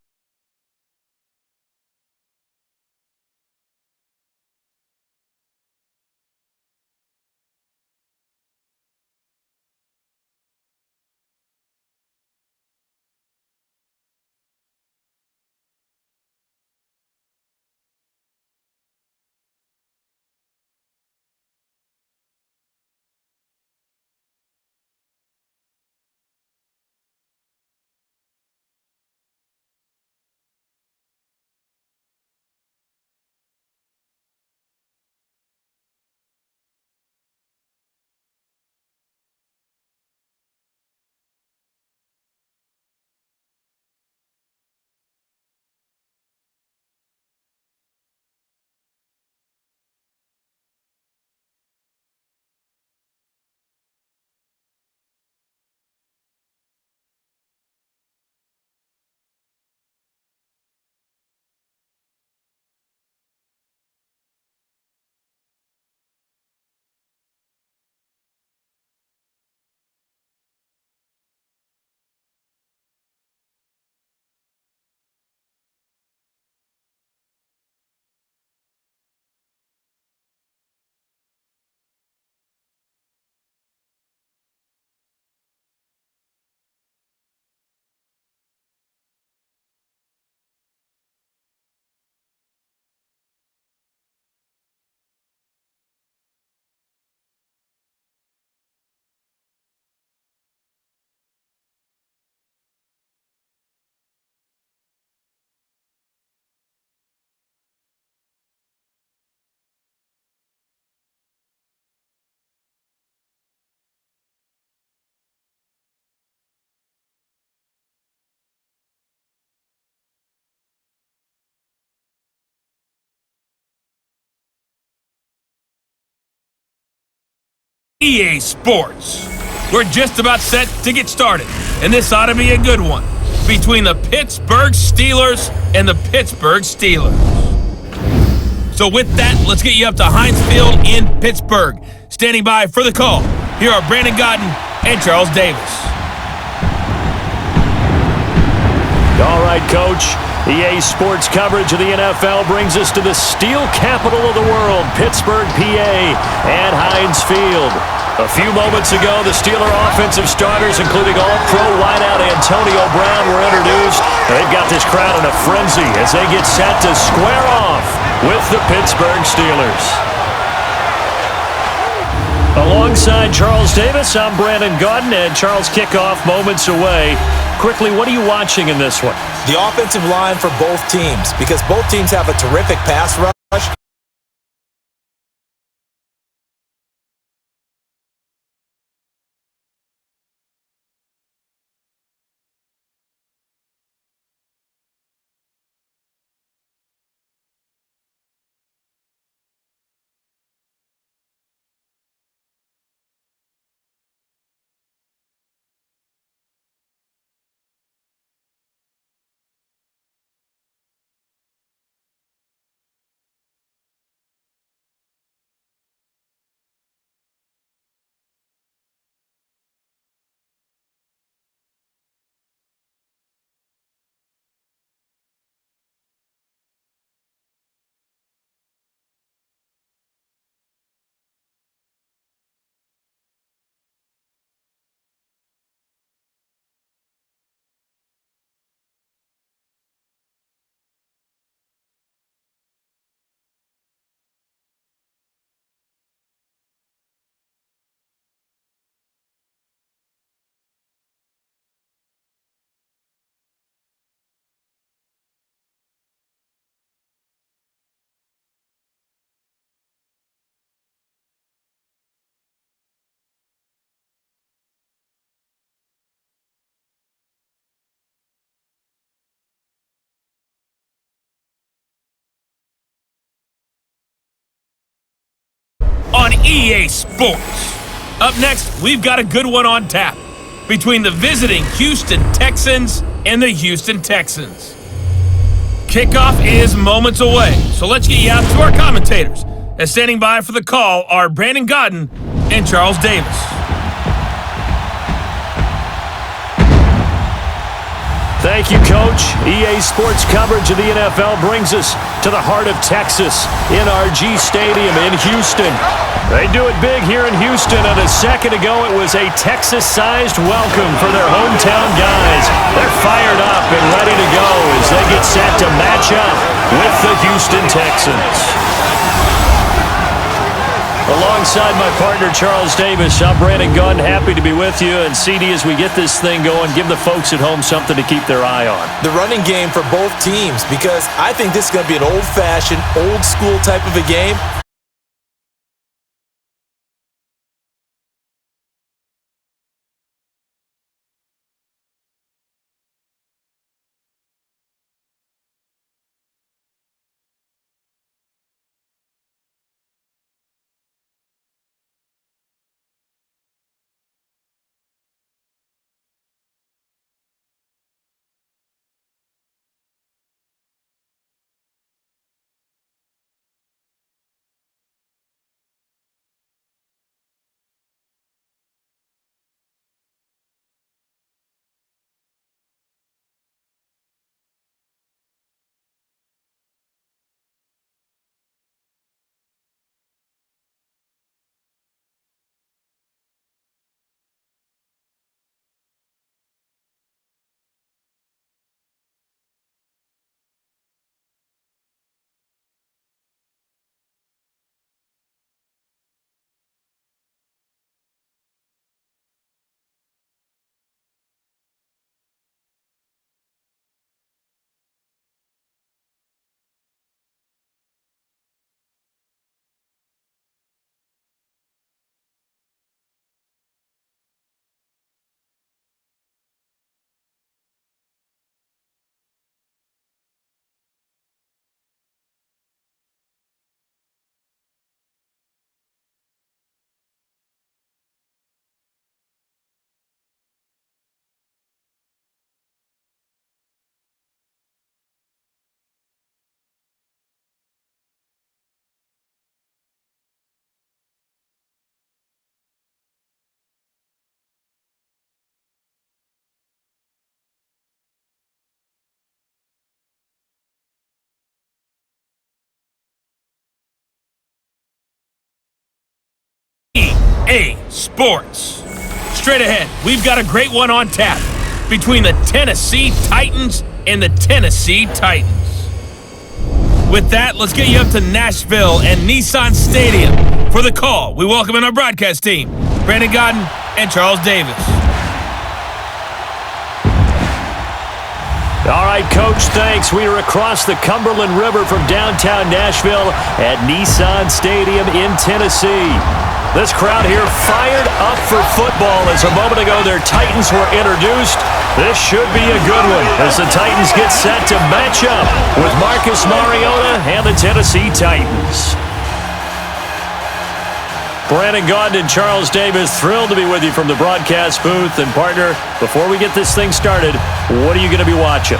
EA Sports. We're just about set to get started, and this ought to be a good one between the Pittsburgh Steelers and the Pittsburgh Steelers. So with that, let's get you up to Heinz Field in Pittsburgh. Standing by for the call, here are Brandon Godden and Charles Davis. All right, Coach. EA Sports coverage of the NFL brings us to the steel capital of the world, Pittsburgh, PA, and Heinz Field. A few moments ago, the Steeler offensive starters, including all-pro wideout Antonio Brown, were introduced. They've got this crowd in a frenzy as they get set to square off with the Pittsburgh Steelers. Alongside Charles Davis, I'm Brandon Godden, and Charles, kickoff moments away. Quickly, what are you watching in this one? The offensive line for both teams, because both teams have a terrific pass rush. On EA Sports. Up next, we've got a good one on tap between the visiting Houston Texans and the Houston Texans. Kickoff is moments away, so let's get you out to our commentators. As standing by for the call are Brandon Godden and Charles Davis. Thank you, Coach. EA Sports coverage of the NFL brings us to the heart of Texas, NRG Stadium in Houston. They do it big here in Houston, and a second ago it was a Texas-sized welcome for their hometown guys. They're fired up and ready to go as they get set to match up with the Houston Texans. Alongside my partner, Charles Davis, I'm Brandon Gunn. Happy to be with you. And CD, as we get this thing going, give the folks at home something to keep their eye on. The running game for both teams, because I think this is going to be an old-fashioned, old-school type of a game. A Sports. Straight ahead, we've got a great one on tap between the Tennessee Titans and the Tennessee Titans. With that, let's get you up to Nashville and Nissan Stadium for the call. We welcome in our broadcast team, Brandon Godden and Charles Davis. All right, Coach, thanks. We are across the Cumberland River from downtown Nashville at Nissan Stadium in Tennessee. This crowd here fired up for football as a moment ago their Titans were introduced. This should be a good one as the Titans get set to match up with Marcus Mariota and the Tennessee Titans. Brandon Gaudin and Charles Davis, thrilled to be with you from the broadcast booth. And partner, before we get this thing started, what are you going to be watching?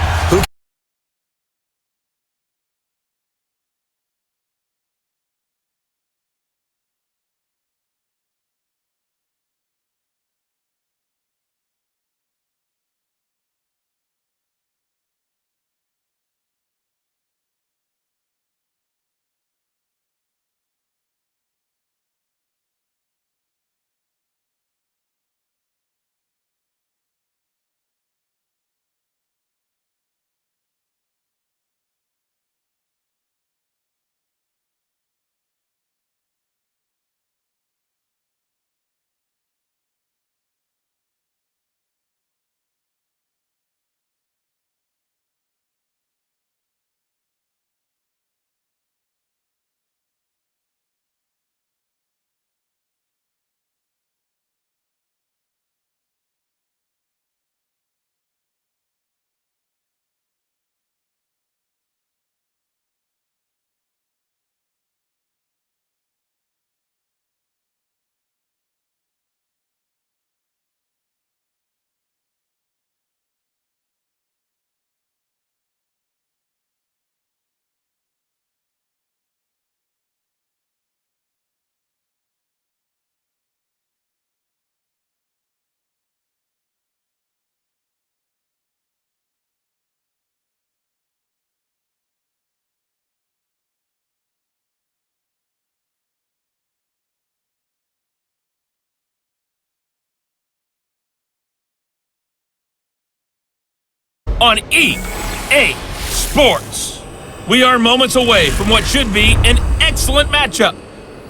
On EA Sports, we are moments away from what should be an excellent matchup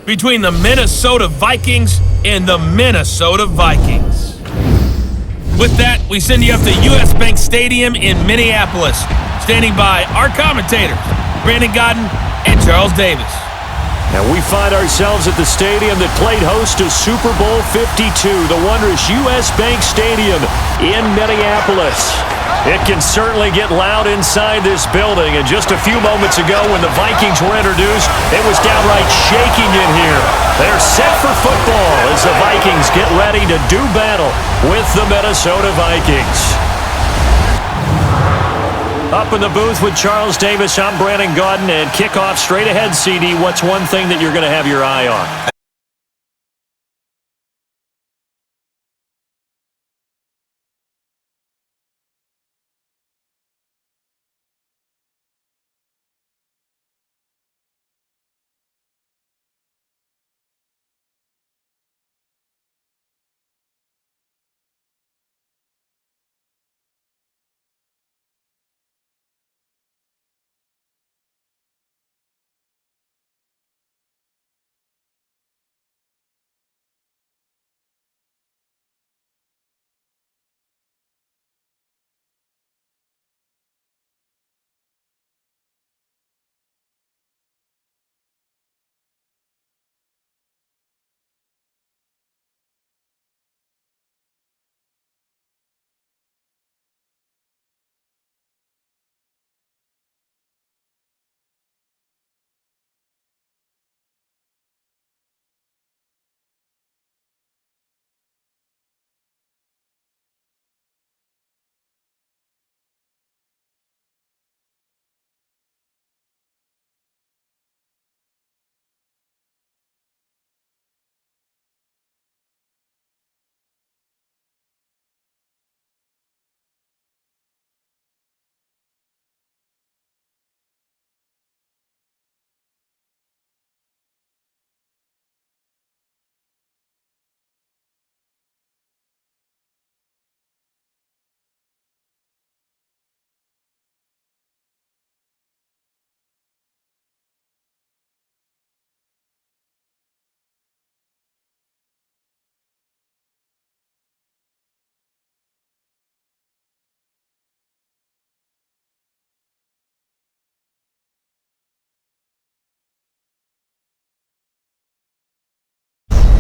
between the Minnesota Vikings and the Minnesota Vikings. With that, we send you up to US Bank Stadium in Minneapolis, standing by our commentators, Brandon Gaudin and Charles Davis. And we find ourselves at the stadium that played host to Super Bowl 52, the wondrous US Bank Stadium in Minneapolis. It can certainly get loud inside this building, and just a few moments ago when the Vikings were introduced, it was downright shaking in here. They're set for football as the Vikings get ready to do battle with the Minnesota Vikings. Up in the booth with Charles Davis, I'm Brandon Gaudin, and kickoff straight ahead, CD. What's one thing that you're going to have your eye on?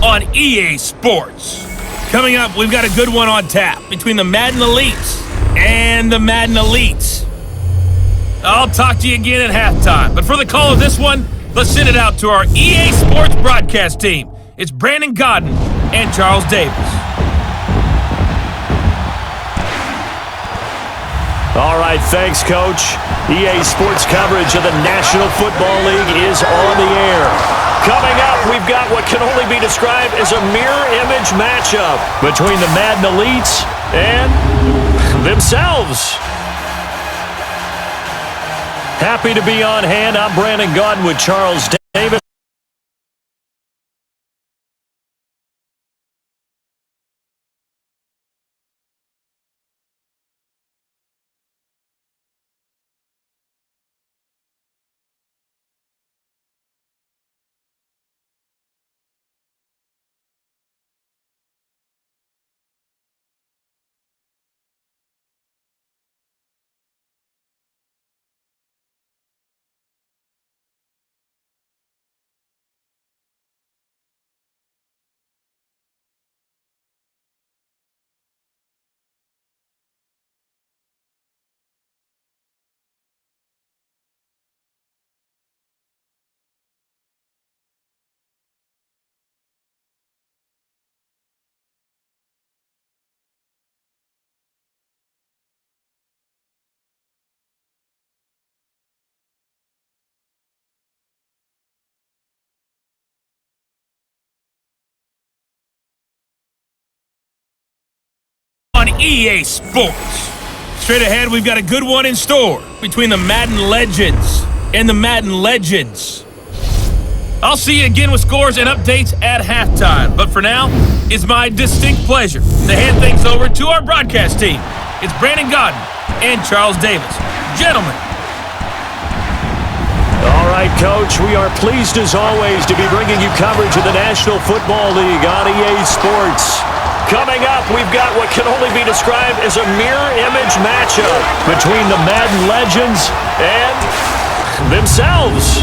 on EA Sports. Coming up, we've got a good one on tap between the Madden Elites and the Madden Elites. I'll talk to you again at halftime, but for the call of this one, let's send it out to our EA Sports broadcast team. It's Brandon Godden and Charles Davis. All right, thanks, Coach. EA Sports coverage of the National Football League is on the air. Coming up, we've got what can only be described as a mirror image matchup between the Madden Elites and themselves. Happy to be on hand. I'm Brandon Godden with Charles Davis. On EA Sports. Straight ahead, we've got a good one in store between the Madden Legends and the Madden Legends. I'll see you again with scores and updates at halftime, but for now, it's my distinct pleasure to hand things over to our broadcast team. It's Brandon Godden and Charles Davis. Gentlemen. All right, Coach, we are pleased as always to be bringing you coverage of the National Football League on EA Sports. Coming up, we've got what can only be described as a mirror image matchup between the Madden Legends and themselves.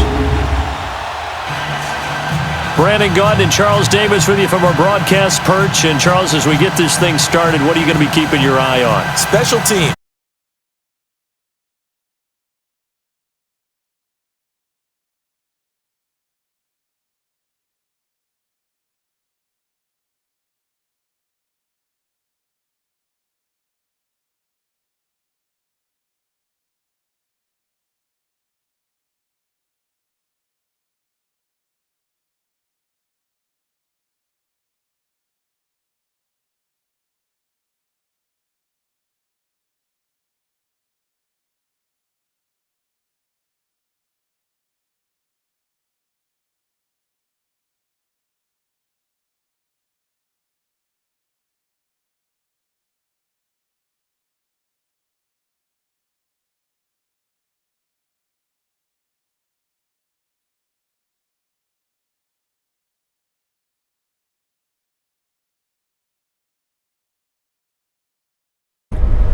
Brandon Godden and Charles Davis with you from our broadcast perch. And Charles, as we get this thing started, what are you going to be keeping your eye on? Special team.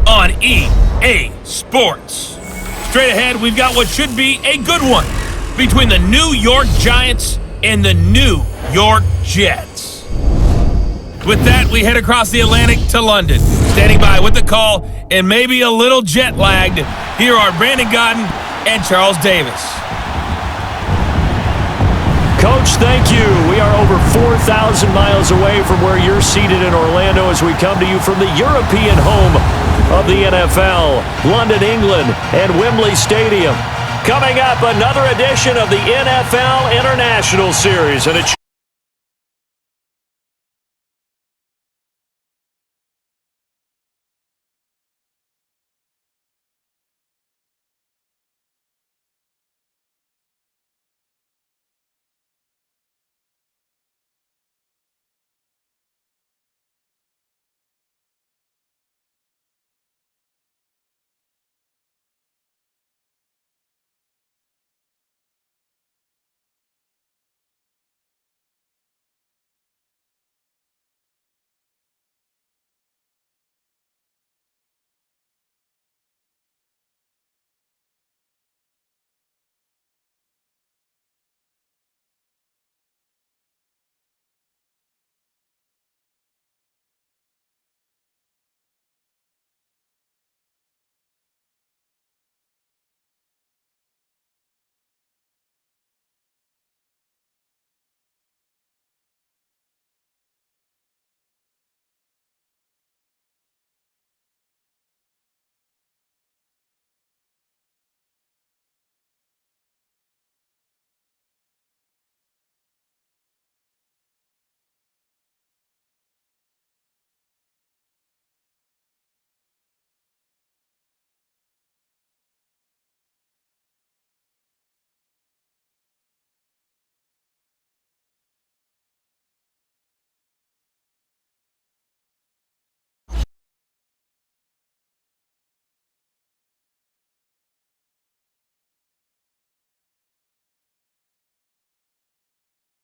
On EA Sports. Straight ahead, we've got what should be a good one between the New York Giants and the New York Jets. With that, we head across the Atlantic to London. Standing by with the call and maybe a little jet lagged, here are Brandon Godden and Charles Davis. Coach, thank you. We are over 4,000 miles away from where you're seated in Orlando as we come to you from the European home of the NFL, London, England, and Wembley Stadium. Coming up, another edition of the NFL International Series, and it's